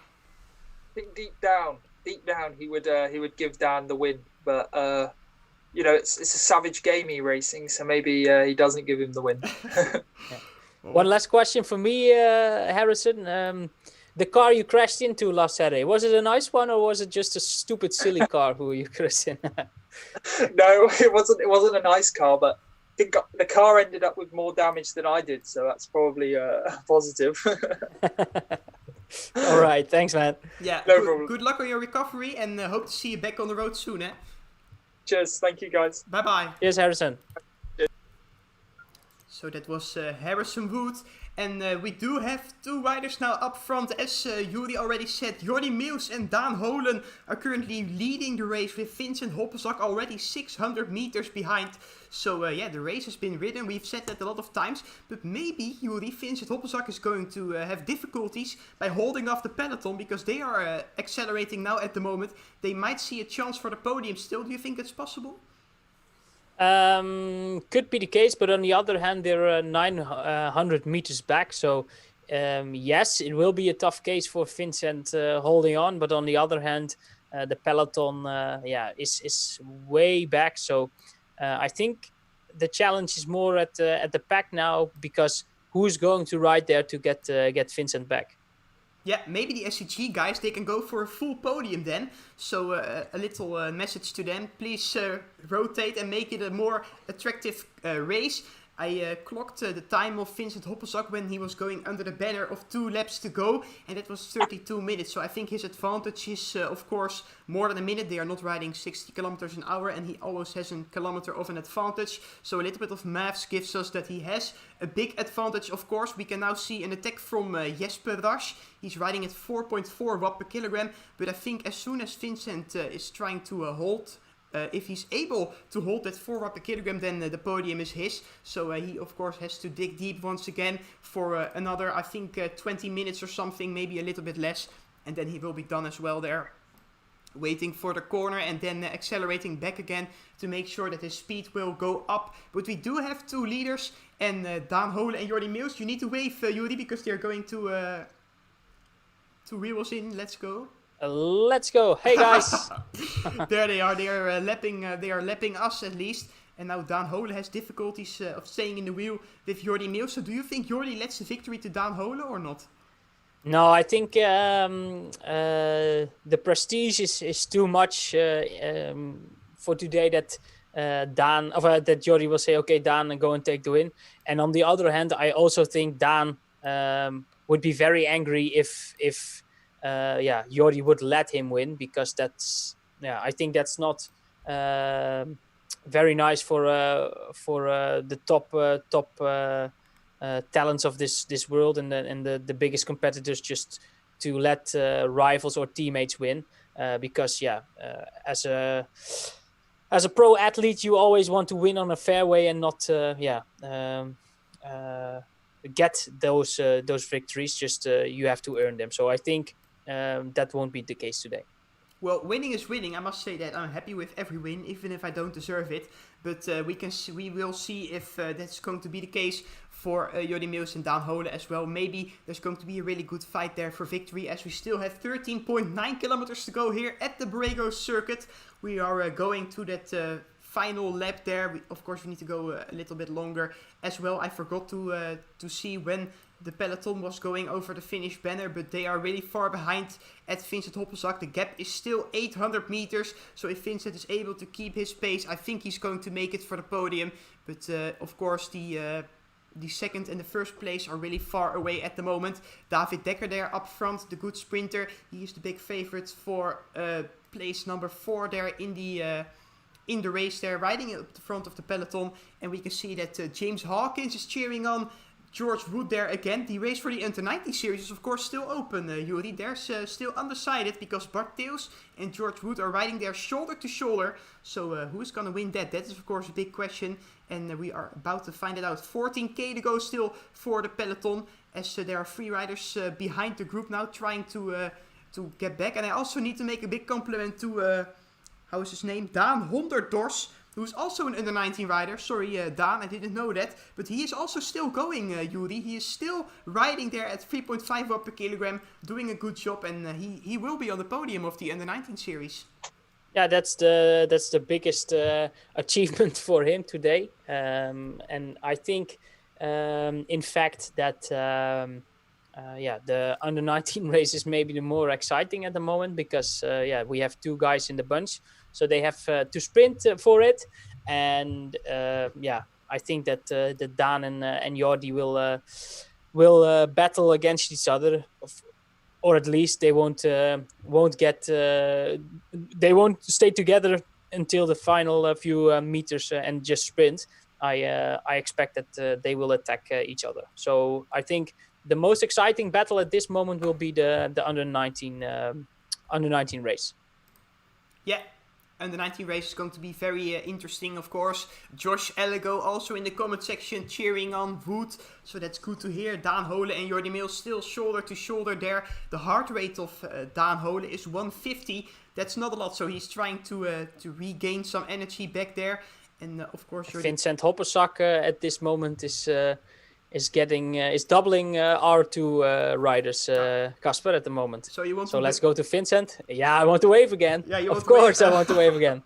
I think deep down, he would give Dan the win. But, it's a savage game, racing, so maybe he doesn't give him the win. One last question for me, Harrison. The car you crashed into last Saturday, was it a nice one or was it just a stupid, silly car who you crashed in? No, it wasn't a nice car, but I think the car ended up with more damage than I did, so that's probably positive. All right, thanks, man. Yeah, no problem. Good luck on your recovery, and hope to see you back on the road soon, eh? Cheers, thank you guys. Bye-bye. Cheers, Harrison. So that was Harrison Wood, and we do have 2 riders now up front. As Yuri already said, Jordi Meeuws and Daan Holen are currently leading the race with Vincent Hoppersak already 600 meters behind. So the race has been ridden, we've said that a lot of times, but maybe Yuri, Vincent Hoppersak is going to have difficulties by holding off the peloton because they are accelerating now at the moment. They might see a chance for the podium still. Do you think it's possible? Could be the case, but on the other hand, they're 900 meters back. So, yes, it will be a tough case for Vincent holding on. But on the other hand, the peloton, is way back. So, I think the challenge is more at the pack now because who's going to ride there to get Vincent back? Yeah, maybe the SEG guys, they can go for a full podium then. So a little message to them. Please rotate and make it a more attractive race. I clocked the time of Vincent Hoppersak when he was going under the banner of 2 laps to go. And that was 32 minutes. So I think his advantage is, of course, more than a minute. They are not riding 60 kilometers an hour. And he always has a kilometer of an advantage. So a little bit of maths gives us that he has a big advantage. Of course, we can now see an attack from Jesper Rasch. He's riding at 4.4 watt per kilogram. But I think as soon as Vincent is trying to hold... if he's able to hold that 4 watt per kilogram, then the podium is his. So he, of course, has to dig deep once again for another, I think, 20 minutes or something, maybe a little bit less. And then he will be done as well there. Waiting for the corner and then accelerating back again to make sure that his speed will go up. But we do have 2 leaders, and Daan Hole and Jordi Meeuws. You need to wave, Jordi, because they're going to reel us in. Let's go. Let's go. Hey, guys. There they are. They are lapping us at least. And now Daan Hole has difficulties of staying in the wheel with Jordi Meeuws. So do you think Jordi lets the victory to Daan Hole or not? No, I think the prestige is too much for today that that Jordi will say, okay, Dan, go and take the win. And on the other hand, I also think Dan would be very angry if Jordi would let him win, because I think that's not very nice for the top talents of this world and the biggest competitors, just to let rivals or teammates win, because as a pro athlete, you always want to win on a fair way and not get those victories. Just you have to earn them. So I think that won't be the case today. Well, winning is winning. I must say that I'm happy with every win, even if I don't deserve it. But we will see if that's going to be the case for Jordi Meeuws and Daan Hole as well. Maybe there's going to be a really good fight there for victory, as we still have 13.9 kilometers to go here at the Borrego circuit. We are going to that final lap there. Of course, we need to go a little bit longer as well. I forgot to see when the peloton was going over the finish banner, but they are really far behind at Vincent Hoppelzak. The gap is still 800 meters, so if Vincent is able to keep his pace, I think he's going to make it for the podium. But of course, the second and the first place are really far away at the moment. David Dekker there up front, the good sprinter. He is the big favorite for place number 4 there in the race there, riding at the front of the peloton. And we can see that James Hawkins is cheering on George Wood there again. The race for the U19 Series is of course still open, Juri. There's still undecided, because Bart Theeuws and George Wood are riding there shoulder to shoulder. So who's going to win that? That is of course a big question, and we are about to find it out. 14k to go still for the peloton, as there are 3 riders behind the group now trying to get back. And I also need to make a big compliment to, how is his name? Daan Honderdors, who's also an under-19 rider. Sorry, Daan, I didn't know that. But he is also still going, Juri. He is still riding there at 3.5 watt per kilogram, doing a good job, and he will be on the podium of the under-19 series. Yeah, that's the biggest achievement for him today. And I think, in fact, that the under-19 race is maybe the more exciting at the moment, because we have 2 guys in the bunch. So they have to sprint for it, and I think that Daan and Jordi will battle against each other, or at least they won't stay together until the final few meters and just sprint. I expect that they will attack each other. So I think the most exciting battle at this moment will be the under-19 race. Yeah. And the 19 race is going to be very interesting, of course. Josh Elligo also in the comment section cheering on Wood. So that's good to hear. Daan Hole and Jordi Meeuws still shoulder to shoulder there. The heart rate of Daan Hole is 150. That's not a lot, so he's trying to regain some energy back there. And of course, Vincent Hoppelzak at this moment is doubling our 2 riders, Casper, at the moment. So let's go to Vincent. Yeah, I want to wave again. Yeah, of course I want to wave again.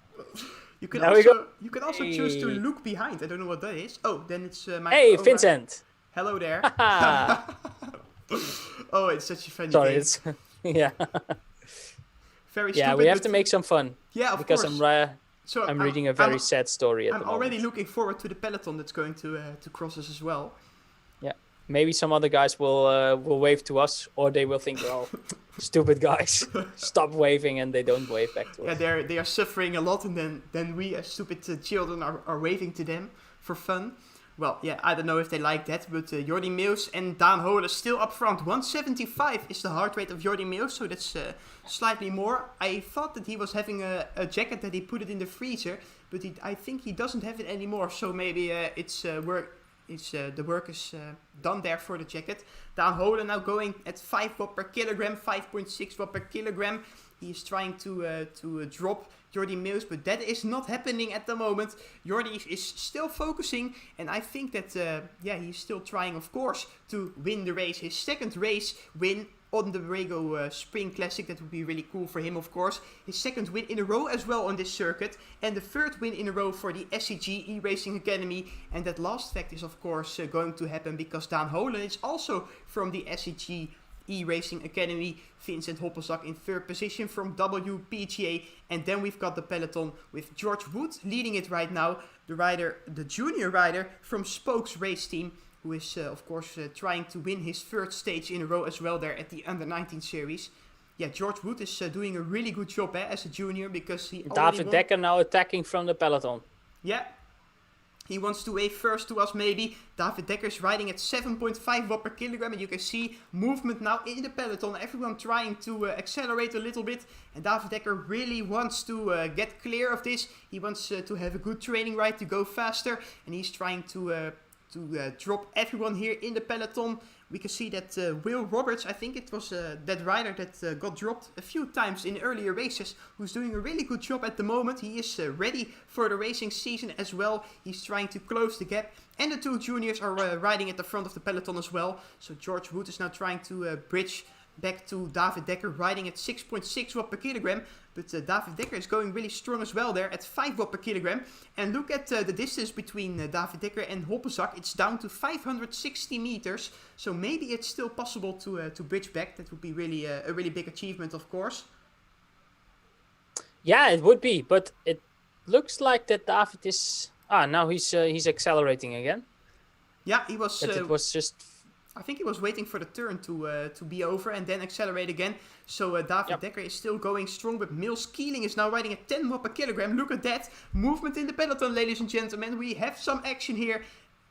You can also choose to look behind. I don't know what that is. Oh, then it's my. Hey, Vincent. Hello there. Oh, it's such a funny Sorry, game. It's yeah. Very stupid. Yeah, we have to make some fun. Yeah, of because course. I'm reading a very sad story at the moment. I'm already looking forward to the peloton that's going to cross us as well. Yeah, maybe some other guys will wave to us, or they will think, "Oh, stupid guys, stop waving," and they don't wave back to us. Yeah, they are suffering a lot, and then we as stupid children are waving to them for fun. Well, yeah, I don't know if they like that, but Jordi Meeuws and Daan Hole still up front. 175 is the heart rate of Jordi Meeuws, so that's slightly more. I thought that he was having a jacket that he put it in the freezer, but I think he doesn't have it anymore, so maybe the work is done there for the jacket. Daan Hole now going at 5 watt per kilogram, 5.6 watt per kilogram. He is trying to drop Jordi Meeuws, but that is not happening at the moment. Jordi is still focusing, and I think that he's still trying, of course, to win the race. His second race win on the Borrego Spring Classic. That would be really cool for him, of course. His second win in a row as well on this circuit, and the third win in a row for the SEG eRacing Academy. And that last fact is, of course, going to happen because Daan Hole is also from the SEG eRacing Academy. Vincent Hoppelzak in third position from WPGA, and then we've got the peloton with George Wood leading it right now, the junior rider from Spokes race team. who is, of course, trying to win his third stage in a row as well there at the U19 Series. Yeah, George Wood is doing a really good job as a junior because he already David Dekker now attacking from the peloton. Yeah. He wants to wave first to us maybe. David Dekker is riding at 7.5 watt per kilogram. And you can see movement now in the peloton. Everyone trying to accelerate a little bit. And David Dekker really wants to get clear of this. He wants to have a good training ride to go faster. And he's trying to drop everyone here in the peloton. We can see that Will Roberts, I think it was that rider that got dropped a few times in earlier races, who's doing a really good job at the moment. He is ready for the racing season as well. He's trying to close the gap. And the two juniors are riding at the front of the peloton as well. So George Wood is now trying to bridge back to David Dekker, riding at 6.6 watt per kilogram. But David Dekker is going really strong as well there at 5 watt per kilogram. And look at the distance between David Dekker and Hoppezak. It's down to 560 meters. So maybe it's still possible to bridge back. That would be really a really big achievement, of course. Yeah, it would be. But it looks like that David is... now he's accelerating again. Yeah, he was... it was just... I think he was waiting for the turn to be over and then accelerate again. So David Dekker is still going strong, but Mills Keeling is now riding at 10 watt per kilogram. Look at that. Movement in the peloton, ladies and gentlemen. We have some action here.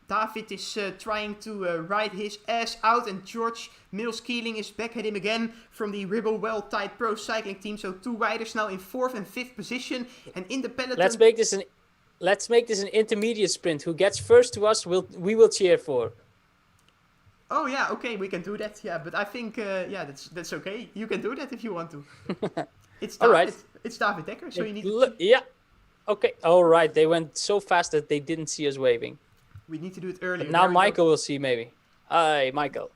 David is trying to ride his ass out, and George Mills Keeling is back at him again from the Ribble Well-Tide Pro Cycling Team. So two riders now in 4th and 5th position. And in the peloton... Let's make this an intermediate sprint. Who gets first to us, we will cheer for. Oh yeah, okay, we can do that. Yeah, but I think that's okay. You can do that if you want to. It's all right. It's David Dekker, so you need. Yeah. Okay. All right. They went so fast that they didn't see us waving. We need to do it earlier. But now Michael will see maybe. Hi, Michael.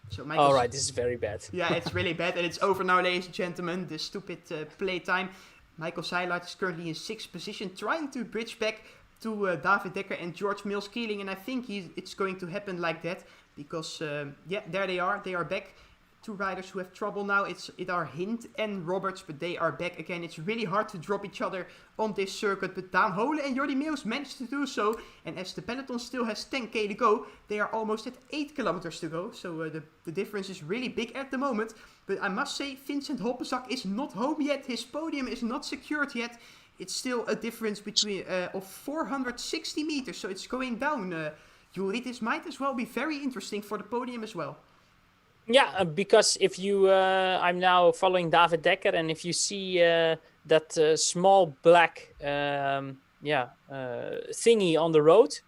So all right, this is very bad. Yeah, it's really bad, and it's over now, ladies and gentlemen. The stupid playtime. Michael Seilert is currently in 6th position, trying to bridge back to David Dekker and George Mills Keeling, and I think it's going to happen like that. Because, there they are. They are back. Two riders who have trouble now. It are Hint and Roberts, but they are back again. It's really hard to drop each other on this circuit. But Daan Hole and Jordi Meeuws managed to do so. And as the peloton still has 10k to go, they are almost at 8 kilometers to go. So the difference is really big at the moment. But I must say, Vincent Hoppezak is not home yet. His podium is not secured yet. It's still a difference between of 460 meters. So it's going down. Juri, this might as well be very interesting for the podium as well. Yeah, because if you, I'm now following David Dekker, and if you see that small black, thingy on the road,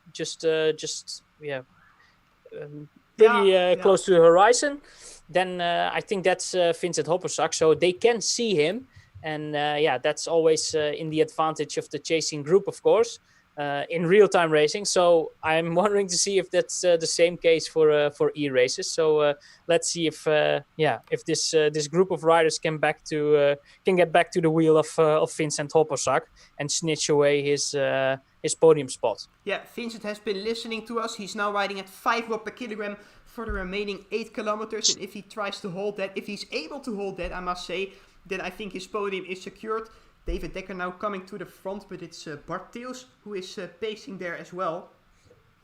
pretty close to the horizon, then I think that's Vincent Hoppezak, so they can see him, and that's always in the advantage of the chasing group, of course. In real-time racing, so I'm wondering to see if that's the same case for e-races. So let's see if this group of riders can get back to the wheel of Vincent Hoppezak and snitch away his podium spot. Yeah, Vincent has been listening to us. He's now riding at 5 watt per kilogram for the remaining 8 kilometers, and if he tries to hold that, if he's able to hold that, I must say, then I think his podium is secured. David Dekker now coming to the front, but it's Bart Theus who is pacing there as well.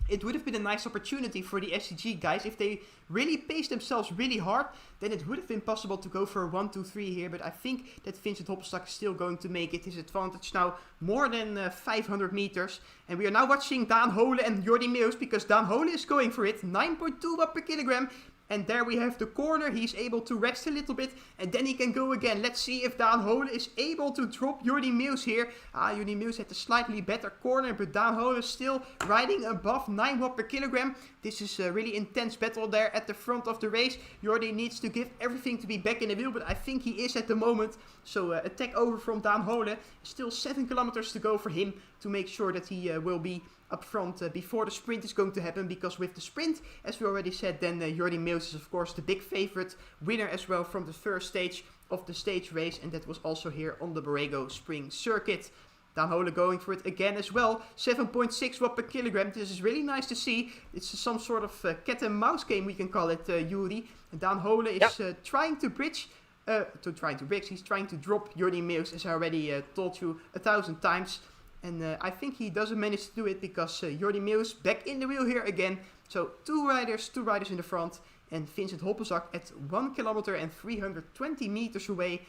It would have been a nice opportunity for the SEG guys. If they really paced themselves really hard, then it would have been possible to go for a 1-2-3 here. But I think that Vincent Hoppezak is still going to make it his advantage now more than 500 meters. And we are now watching Daan Hole and Jordi Meeuws, because Daan Hole is going for it. 9.2 watt per kilogram. And there we have the corner. He's able to rest a little bit, and then he can go again. Let's see if Daan Hole is able to drop Jordi Meeuws here. Jordi Meeuws had a slightly better corner, but Daan Hole is still riding above 9 watt per kilogram. This is a really intense battle there at the front of the race. Jordi needs to give everything to be back in the wheel, but I think he is at the moment. So attack over from Daan Hole. Still 7 kilometers to go for him to make sure that he will be up front before the sprint is going to happen, because with the sprint, as we already said, then Jordi Meeuws is of course the big favorite winner as well from the first stage of the stage race, and that was also here on the Borrego Springs circuit. Daan Hole going for it again as well, 7.6 watt per kilogram. This is really nice to see. It's some sort of cat and mouse game, we can call it, Juri. And Daan Hole is trying to bridge. He's trying to drop Jordi Meeuws, as I already told you 1,000 times. And I think he doesn't manage to do it, because Jordi Meeuws back in the wheel here again. So two riders in the front, and Vincent Hoppelzak at 1 kilometer and 320 meters away.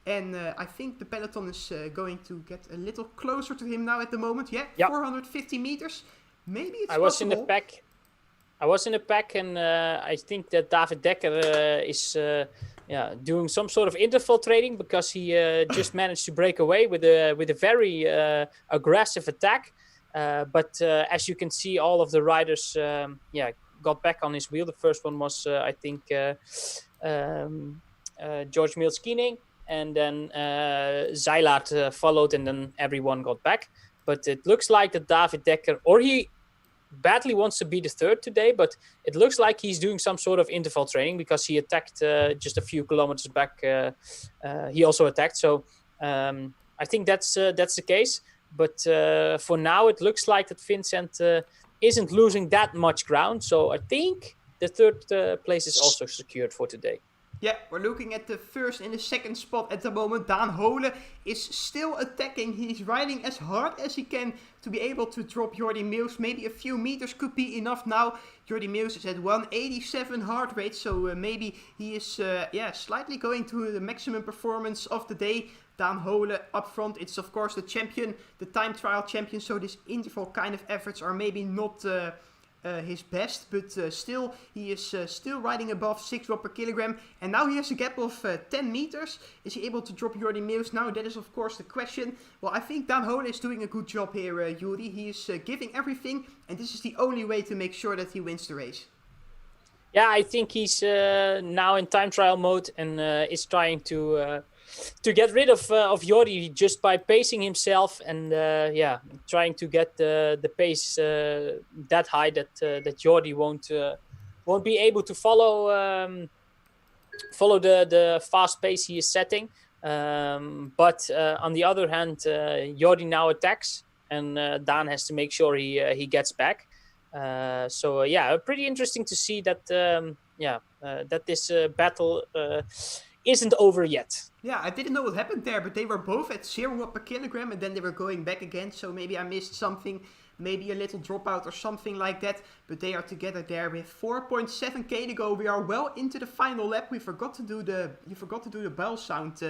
And I think the peloton is going to get a little closer to him now at the moment. Yeah, yep. 450 meters. Maybe it's possible. I was in the pack, and I think that David Dekker is doing some sort of interval trading, because he just managed to break away with a very aggressive attack. But as you can see, all of the riders got back on his wheel. The first one was, I think, George Mills-Keening, and then Zeilert followed, and then everyone got back. But it looks like that David Dekker, or he badly wants to be the third today, but it looks like he's doing some sort of interval training, because he attacked just a few kilometers back. He also attacked. So I think that's the case. But for now, it looks like that Vincent isn't losing that much ground. So I think the third place is also secured for today. Yeah, we're looking at the first and the second spot at the moment. Daan Hole is still attacking. He's riding as hard as he can to be able to drop Jordi Meeuws. Maybe a few meters could be enough now. Jordi Meeuws is at 187 heart rate, so maybe he is slightly going to the maximum performance of the day. Daan Hole up front, it's of course the champion, the time trial champion, so this interval kind of efforts are maybe not his best, but still he is still riding above 6 watt per kilogram, and now he has a gap of 10 meters. Is he able to drop Jordi Meeuws now? That is of course the question. Well, I think Daan Hole is doing a good job here, Yuri. He is giving everything, and this is the only way to make sure that he wins the race. Yeah, I think he's now in time trial mode, and is trying to get rid of Jordi just by pacing himself, and trying to get the pace that high that Jordi won't be able to follow the fast pace he is setting. But on the other hand, Jordi now attacks, and Daan has to make sure he gets back. Pretty interesting to see that that this battle isn't over yet. Yeah, I didn't know what happened there, but they were both at 0 watt per kilogram, and then they were going back again, so maybe I missed something, maybe a little dropout or something like that, but they are together there with 4.7k to go. We are well into the final lap. You forgot to do the bell sound,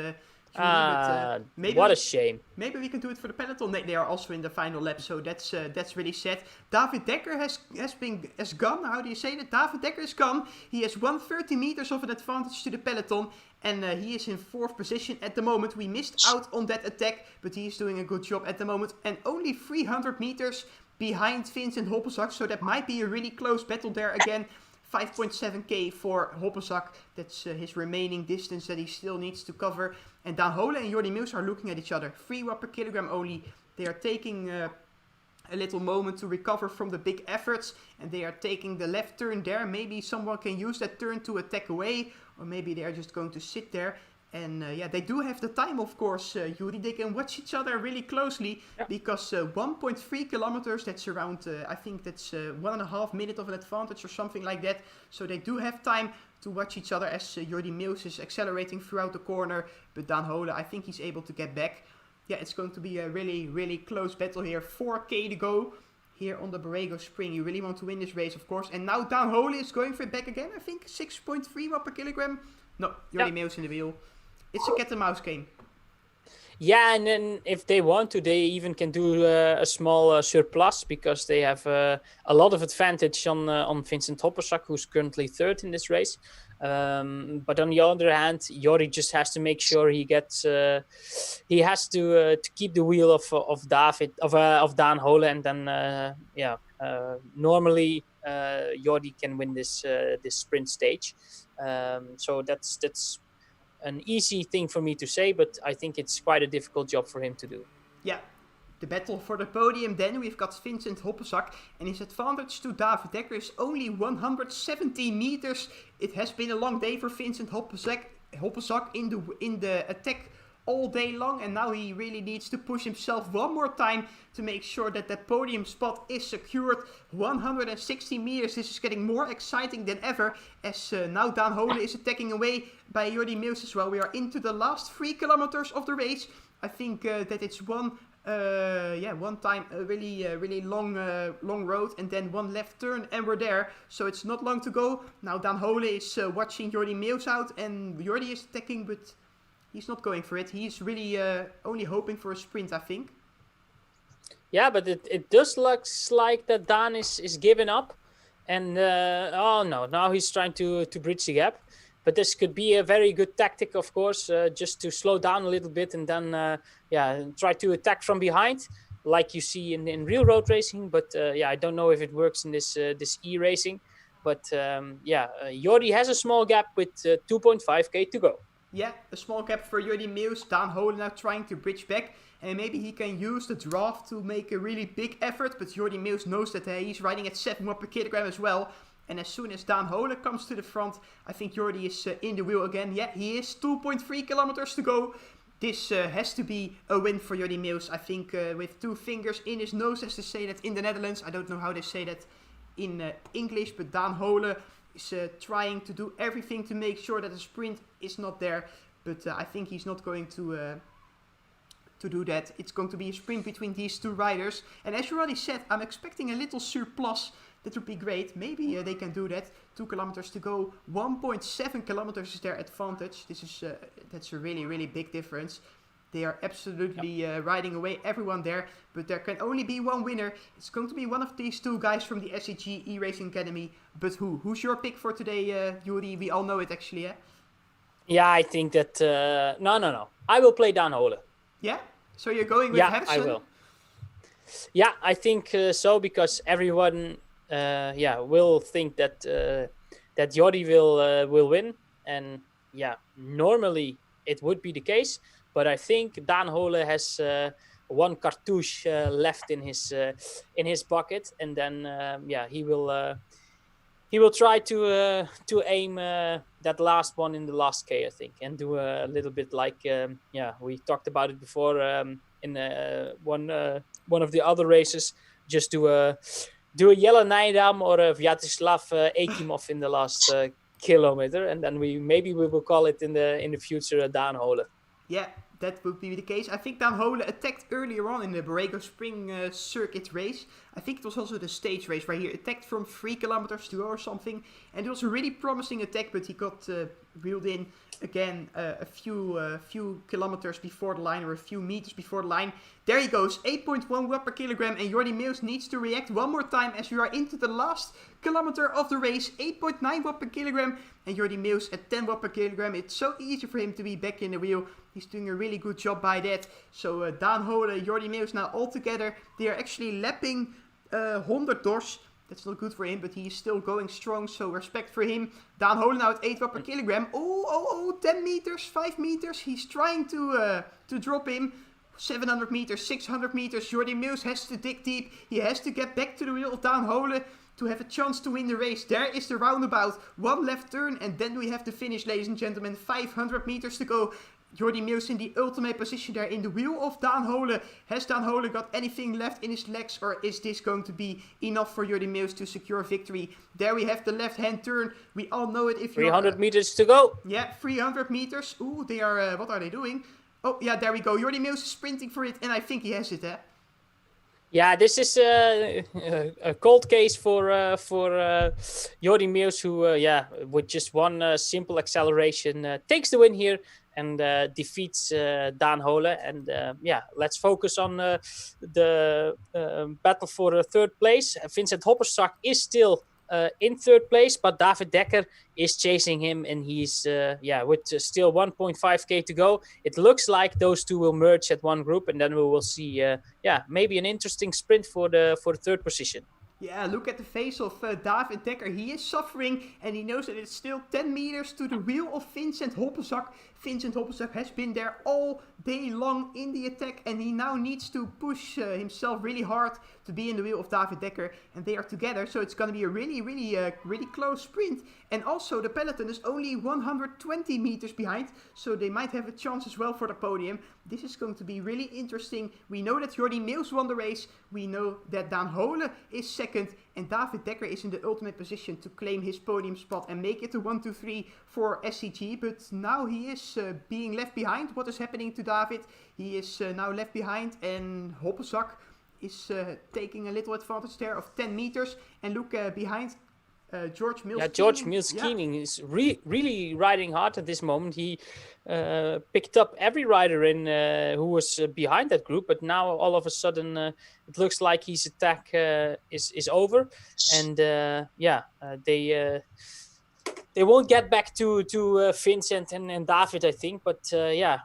what a shame. Maybe we can do it for the peloton. They are also in the final lap, so that's really sad. David Dekker has gone. How do you say that? David Dekker is gone. He has 130 meters of an advantage to the peloton, and he is in 4th position at the moment. We missed out on that attack, but he is doing a good job at the moment, and only 300 meters behind Vincent Hoppelzak, so that might be a really close battle there again. 5.7k for Hoppelzak. That's his remaining distance that he still needs to cover. And Daan Hole and Jordi Meeuws are looking at each other. 3 watt per kilogram only. They are taking a little moment to recover from the big efforts, and they are taking the left turn there. Maybe someone can use that turn to attack away, or maybe they are just going to sit there. And they do have the time, of course, Yuri. They can watch each other really closely, because 1.3 kilometers, that's around, I think that's 1.5 minutes of an advantage or something like that. So they do have time to watch each other as Jordi Meeuws is accelerating throughout the corner. But Daan Hole, I think he's able to get back. Yeah, it's going to be a really, really close battle here. 4k to go here on the Borrego Spring. You really want to win this race, of course. And now Daan Hole is going for it back again. I think 6.3 watt per kilogram. No, Jordi Meeuws in the wheel. It's a cat and mouse game. Yeah, and then if they want to, they even can do a small surplus, because they have a lot of advantage on Vincent Hoppelzak, who's currently 3rd in this race. But on the other hand, Jordi just has to make sure he gets. He has to keep the wheel of Daan Hole, and then normally Jordi can win this sprint stage. So that's an easy thing for me to say, but I think it's quite a difficult job for him to do. Yeah, the battle for the podium then. We've got Vincent Hoppelzak, and his advantage to David Dekker is only 170 meters. It has been a long day for Vincent Hoppelzak in the attack all day long, and now he really needs to push himself one more time to make sure that that podium spot is secured. 160 meters, this is getting more exciting than ever, as now Daan Hole is attacking away by Jordi Meeuws as well. We are into the last 3 kilometers of the race. I think that it's 1 one time a really long road and then one left turn and we're there. So it's not long to go. Now Dan Hole is watching Jordi Meeuws out and Jordi is attacking, but he's not going for it. He's really only hoping for a sprint, I think. Yeah, but it does look like that Dan is giving up. And, now he's trying to bridge the gap. But this could be a very good tactic, of course, just to slow down a little bit and then, try to attack from behind, like you see in real road racing. But, I don't know if it works in this eRacing. But, Jordi has a small gap with 2.5k to go. Yeah, a small gap for Jordi Meeuws. Dan Hole now trying to bridge back. And maybe he can use the draft to make a really big effort. But Jordi Meeuws knows that he's riding at 7 watt per kilogram as well. And as soon as Dan Hole comes to the front, I think Jordi is in the wheel again. Yeah, he is 2.3 kilometers to go. This has to be a win for Jordi Meeuws. I think with 2 fingers in his nose, as they say that in the Netherlands. I don't know how they say that in English, but Dan Hole is trying to do everything to make sure that the sprint is not there. But I think he's not going to do that. It's going to be a sprint between these 2 riders. And as you already said, I'm expecting a little surplus. That would be great. Maybe they can do that. 2 kilometers to go. 1.7 kilometers is their advantage. That's a really big difference. They are absolutely riding away everyone there. But there can only be one winner. It's going to be one of these 2 guys from the SEG eRacing Academy. But who? Who's your pick for today, Jordi? We all know it actually, yeah? Yeah, I think that... No. I will play Dan Hole. Yeah? So you're going with Harrison? Yeah, I will. Yeah, I think so, because everyone... will think that Jordi will win, and normally it would be the case, but I think Dan Hole has one cartouche left in his bucket, and then he will try to aim that last one in the last K, I think, and do a little bit like we talked about it before in one of the other races. Just do a Jelle Nijdam or a Vyacheslav Ekimov in the last kilometer, and then we will call it in the future Dan Hole. Yeah, that would be the case. I think Dan Hole attacked earlier on in the Borrego Springs circuit race. I think it was also the stage race where he attacked from 3 kilometers to go or something, and it was a really promising attack, but he got reeled in again a few kilometers before the line, or a few meters before the line. There he goes, 8.1 watt per kilogram, and Jordi Meeuws needs to react one more time as we are into the last kilometer of the race. 8.9 watt per kilogram, and Jordi Meeuws at 10 watt per kilogram. It's so easy for him to be back in the wheel. He's doing a really good job by that. So Dan Hole, Jordi Meeuws now all together. They are actually lapping 100 Dors. That's not good for him, but he is still going strong, so respect for him. Dan Hole now at 8 watt per kilogram. 10 meters, 5 meters. He's trying to drop him. 700 meters, 600 meters. Jordi Meeuws has to dig deep. He has to get back to the wheel of Dan Hole to have a chance to win the race. There is the roundabout. 1 left turn, and then we have the finish, ladies and gentlemen. 500 meters to go. Jordi Meeuws in the ultimate position there in the wheel of Dan Hole. Has Dan Hole got anything left in his legs, or is this going to be enough for Jordi Meeuws to secure victory? There we have the left-hand turn. We all know it. If 300 meters to go. Yeah, 300 meters. Ooh, they are. What are they doing? Oh, yeah, there we go. Jordi Meeuws is sprinting for it, and I think he has it, eh? Yeah, this is a cold case for Jordi Meeuws, who, with just one simple acceleration, takes the win here and defeats Dan Hole. And let's focus on the battle for third place. Vincent Hopperstak is still in third place, but David Dekker is chasing him, and he's with still 1.5k to go. It looks like those two will merge at one group, and then we will see maybe an interesting sprint for the third position. Yeah, look at the face of David Dekker. He is suffering, and he knows that it's still 10 meters to the wheel of Vincent Hopperstak. Vincent Hopperstak has been there all day long in the attack, and he now needs to push himself really hard to be in the wheel of David Dekker, and they are together, so it's going to be a really close sprint. And also the peloton is only 120 meters behind, so they might have a chance as well for the podium. This is going to be really interesting. We know that Jordi Meeuws won the race. We know that Dan Hole is second second, and David Dekker is in the ultimate position to claim his podium spot and make it a 1-2-3 for SEG, but now he is being left behind. What is happening to David? He is now left behind, and Hoppezak is taking a little advantage there of 10 meters, and look behind George Mills. Yeah, George Mills Keening is really riding hard at this moment. He picked up every rider in who was behind that group, but now all of a sudden it looks like his attack is over, and they won't get back to Vincent and David, I think. But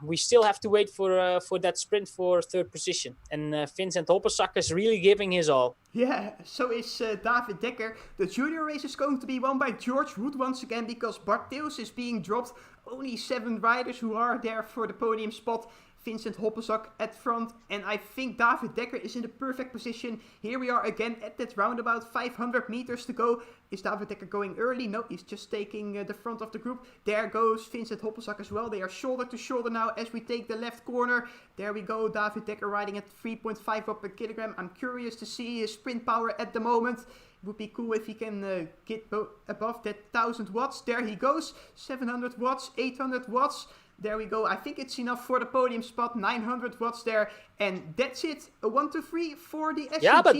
we still have to wait for that sprint for third position. And Vincent Hoppezak is really giving his all. Yeah, so is David Dekker. The junior race is going to be won by George Wood once again because Bart Theus is being dropped. Only 7 riders who are there for the podium spot. Vincent Hoppezak at front, and I think David Dekker is in the perfect position. Here we are again at that roundabout, 500 meters to go. Is David Dekker going early? No, he's just taking the front of the group. There goes Vincent Hoppezak as well. They are shoulder to shoulder now as we take the left corner. There we go, David Dekker riding at 3.5 watt per kilogram. I'm curious to see his sprint power at the moment. It would be cool if he can get above that 1000 watts. There he goes, 700 watts, 800 watts. There we go. I think it's enough for the podium spot. 900 watts there. And that's it. A 1-2-3 for the SEG. Yeah, but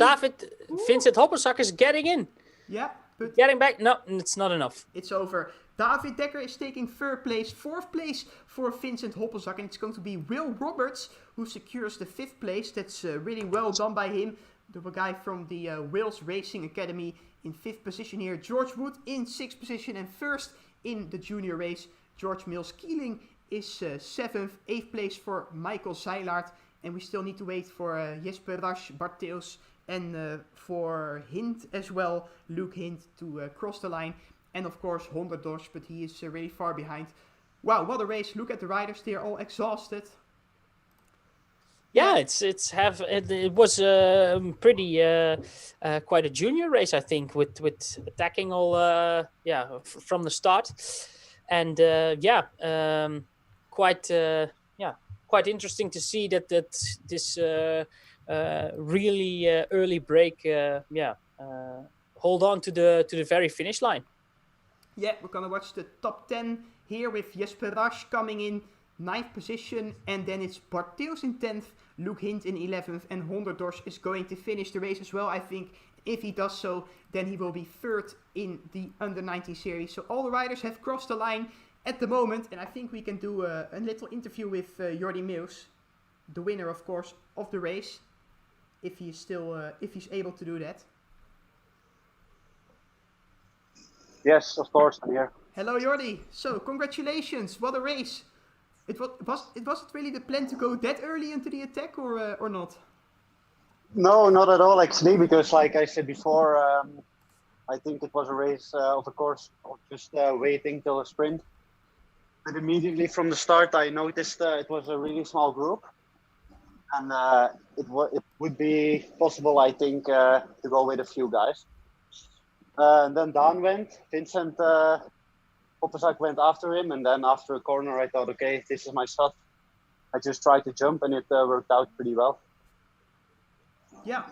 Vincent Hoppezak is getting in. Yeah, but getting back. No, it's not enough. It's over. David Dekker is taking third place. Fourth place for Vincent Hoppezak. And it's going to be Will Roberts who secures the 5th place. That's really well done by him. The guy from the Wales Racing Academy in 5th position here. George Wood in 6th position. And first in the junior race, George Mills Keeling is 7th, 8th place for Michael Zeilaert, and we still need to wait for Jesper Rasch, Bart Theus, and for Hint as well, Luke Hint, to cross the line, and of course Honda Dosh, but he is really far behind. Wow, what a race! Look at the riders; they are all exhausted. Yeah, it was pretty quite a junior race, I think, with attacking all from the start, and quite interesting to see that this really early break hold on to the very finish line. Yeah, we're gonna watch the top 10 here with Jesper Rasch coming in 9th position, and then it's Bart Theus in 10th, Luke Hint in 11th, and Honda Dosh is going to finish the race as well. I think if he does so, then he will be 3rd in the Under 19 series. So all the riders have crossed the line at the moment, and I think we can do a little interview with Jordi Meeuws, the winner, of course, of the race, if he's still if he's able to do that. Yes, of course, I'm here. Hello, Jordi. So congratulations! What a race! It wasn't really the plan to go that early into the attack, or not? No, not at all, actually, because like I said before, I think it was a race of the course of just waiting till the sprint. But immediately from the start, I noticed it was a really small group, and it would be possible, I think, to go with a few guys. And then Dan went, Vincent Hoppezak went after him, and then after a corner, I thought, okay, this is my shot. I just tried to jump, and it worked out pretty well. Yeah.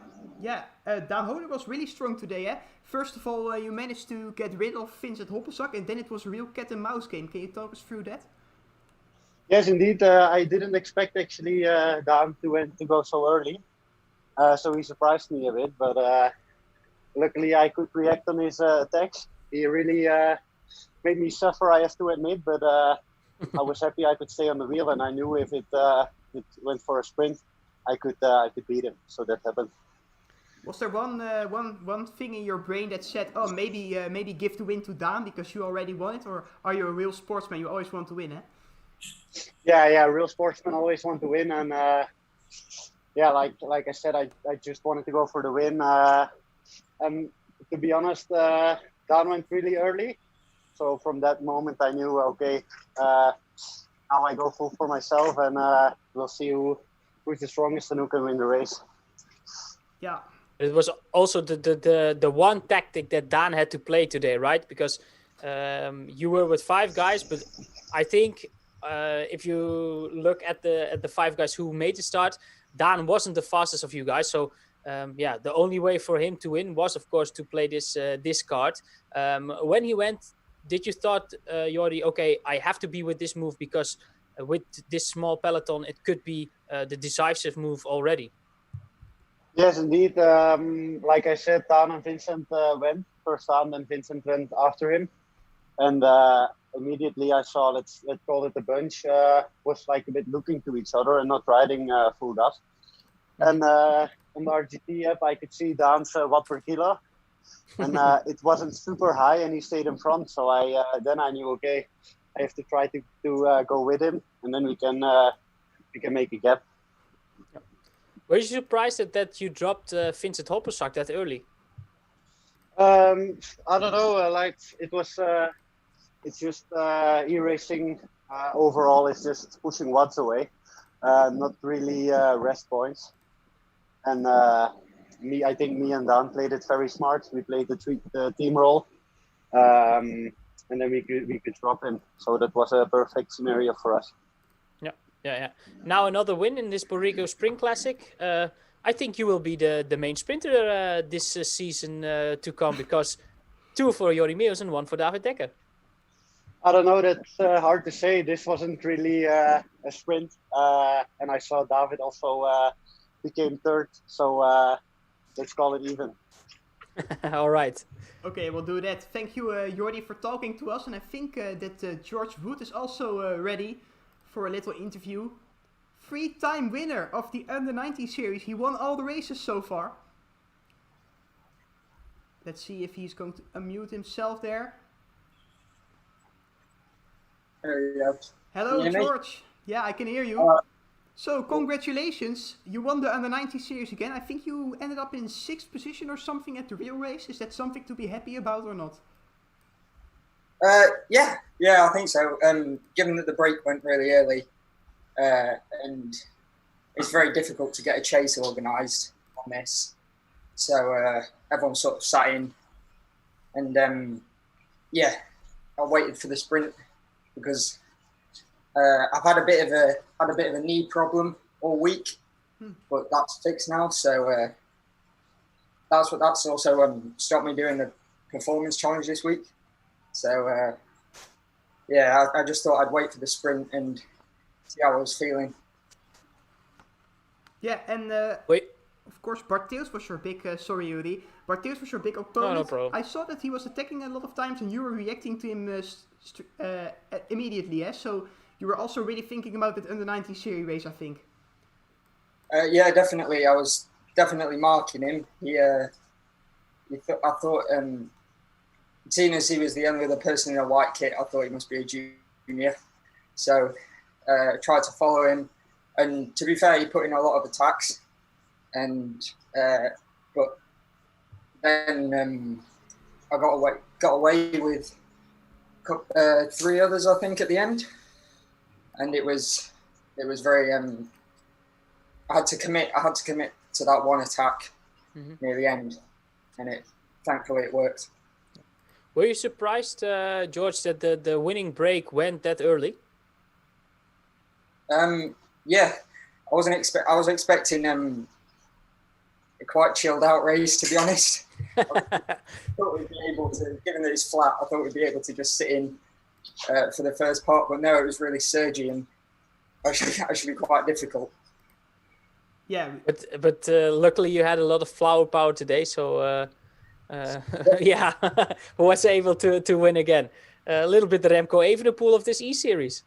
Dan Hoder was really strong today, eh? First of all, you managed to get rid of Vincent Hoppezak, and then it was a real cat and mouse game. Can you talk us through that? Yes, indeed. I didn't expect actually Dan to go so early, so he surprised me a bit. But luckily, I could react on his attacks. He really made me suffer, I have to admit. But I was happy I could stay on the wheel, and I knew if it went for a sprint, I could beat him. So that happened. Was there one thing in your brain that said, oh, maybe give the win to Dan because you already won it, or are you a real sportsman? You always want to win, eh? Yeah, real sportsmen always want to win, and like I said, I just wanted to go for the win. And to be honest, Dan went really early, so from that moment I knew, okay, now I go full for myself, and we'll see who's the strongest and who can win the race. Yeah. It was also the one tactic that Dan had to play today, right? Because you were with 5 guys, but I think if you look at the 5 guys who made the start, Dan wasn't the fastest of you guys. So the only way for him to win was, of course, to play this card. When he went, did you thought, Jordi, okay, I have to be with this move because with this small peloton, it could be the decisive move already? Yes, indeed. Like I said, Dan and Vincent went first down, then Vincent went after him. And immediately I saw, let's call it the bunch, was like a bit looking to each other and not riding full gas. And on the RGT app, I could see Dan's watt per kilo. And it wasn't super high and he stayed in front. So then I knew, okay, I have to try to go with him and then we can make a gap. Were you surprised that you dropped Vincent Hoppersack that early? I don't know. Like it was, it's just eRacing overall is just pushing watts away, not really rest points. And I think me and Dan played it very smart. We played the team role, and then we could drop him. So that was a perfect scenario for us. Yeah. Now another win in this Borrego Spring Classic. I think you will be the main sprinter this season to come, because 2 for Jordi Meeuws and 1 for David Dekker. I don't know. That's hard to say. This wasn't really a sprint, and I saw David also became third. So let's call it even. All right. Okay, we'll do that. Thank you, Jordi, for talking to us. And I think that George Wood is also ready for a little interview. 3-time winner of the Under-19 series. He won all the races so far. Let's see if he's going to unmute himself there. Hello, George. Yeah, I can hear you. So, congratulations. You won the Under-19 series again. I think you ended up in 6th position or something at the real race. Is that something to be happy about or not? Yeah, I think so. Given that the break went really early, and it's very difficult to get a chase organised on this, so everyone sort of sat in, and I waited for the sprint because I've had a bit of a knee problem all week, but that's fixed now. So that's also stopped me doing the performance challenge this week. So, I just thought I'd wait for the sprint and see how I was feeling. Yeah, and of course, Bartels was your big, sorry Jordi, Bartels was your big opponent. No problem. I saw that he was attacking a lot of times and you were reacting to him immediately, so you were also really thinking about that Under-19 series race, I think. Yeah, definitely. I was definitely marking him. I thought... seeing as he was the only other person in a white kit, I thought he must be a junior. So tried to follow him. And to be fair, he put in a lot of attacks. And but then I got away with 3 others, I think, at the end. And it was very I had to commit to that one attack near the end, and thankfully it worked. Were you surprised, George, that the winning break went that early? Yeah, I was expecting a quite chilled out race, to be honest. I thought we'd be able to, given that it's flat, I thought we'd be able to just sit in for the first part, but no, it was really surgy and actually quite difficult. Yeah, but luckily you had a lot of flower power today, so. Yeah, was able to win again. A little bit the Remco Evenepoel of this E-Series.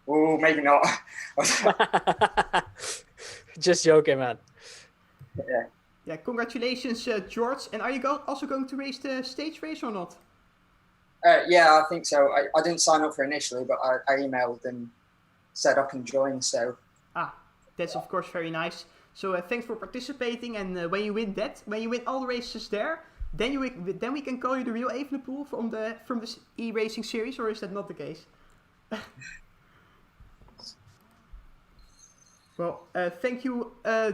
Oh, maybe not. Just joking, man. Yeah, congratulations, George. And are you also going to race the stage race or not? Yeah, I think so. I didn't sign up for initially, but I emailed and said I can join, so. That's of course very nice. So thanks for participating, and when you win all the races there, then we can call you the real Evenepoel from the eRacing series, or is that not the case? Well, thank you,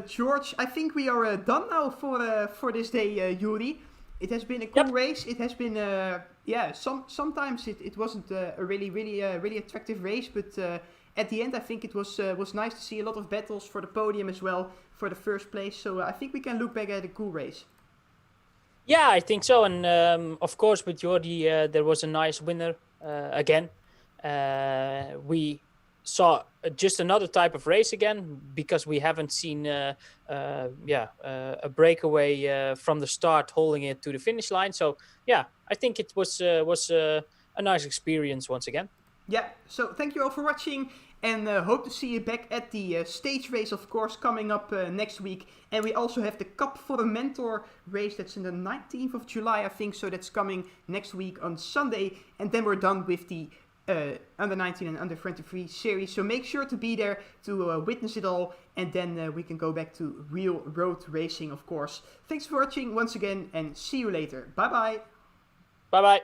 George. I think we are done now for this day, Jordi. It has been a cool race. It has been sometimes it wasn't a really attractive race, but at the end, I think it was nice to see a lot of battles for the podium as well for the first place. So I think we can look back at a cool race. Yeah, I think so. And of course, with Jordi, there was a nice winner again. We saw just another type of race again, because we haven't seen a breakaway from the start holding it to the finish line. So yeah, I think it was a nice experience once again. Yeah, so thank you all for watching, and hope to see you back at the stage race, of course, coming up next week. And we also have the Cup for the Mentor race, that's in the 19th of July, I think, so that's coming next week on Sunday. And then we're done with the under 19 and under 23 series, so make sure to be there to witness it all, and then we can go back to real road racing, of course. Thanks for watching once again, and see you later. Bye bye. Bye bye.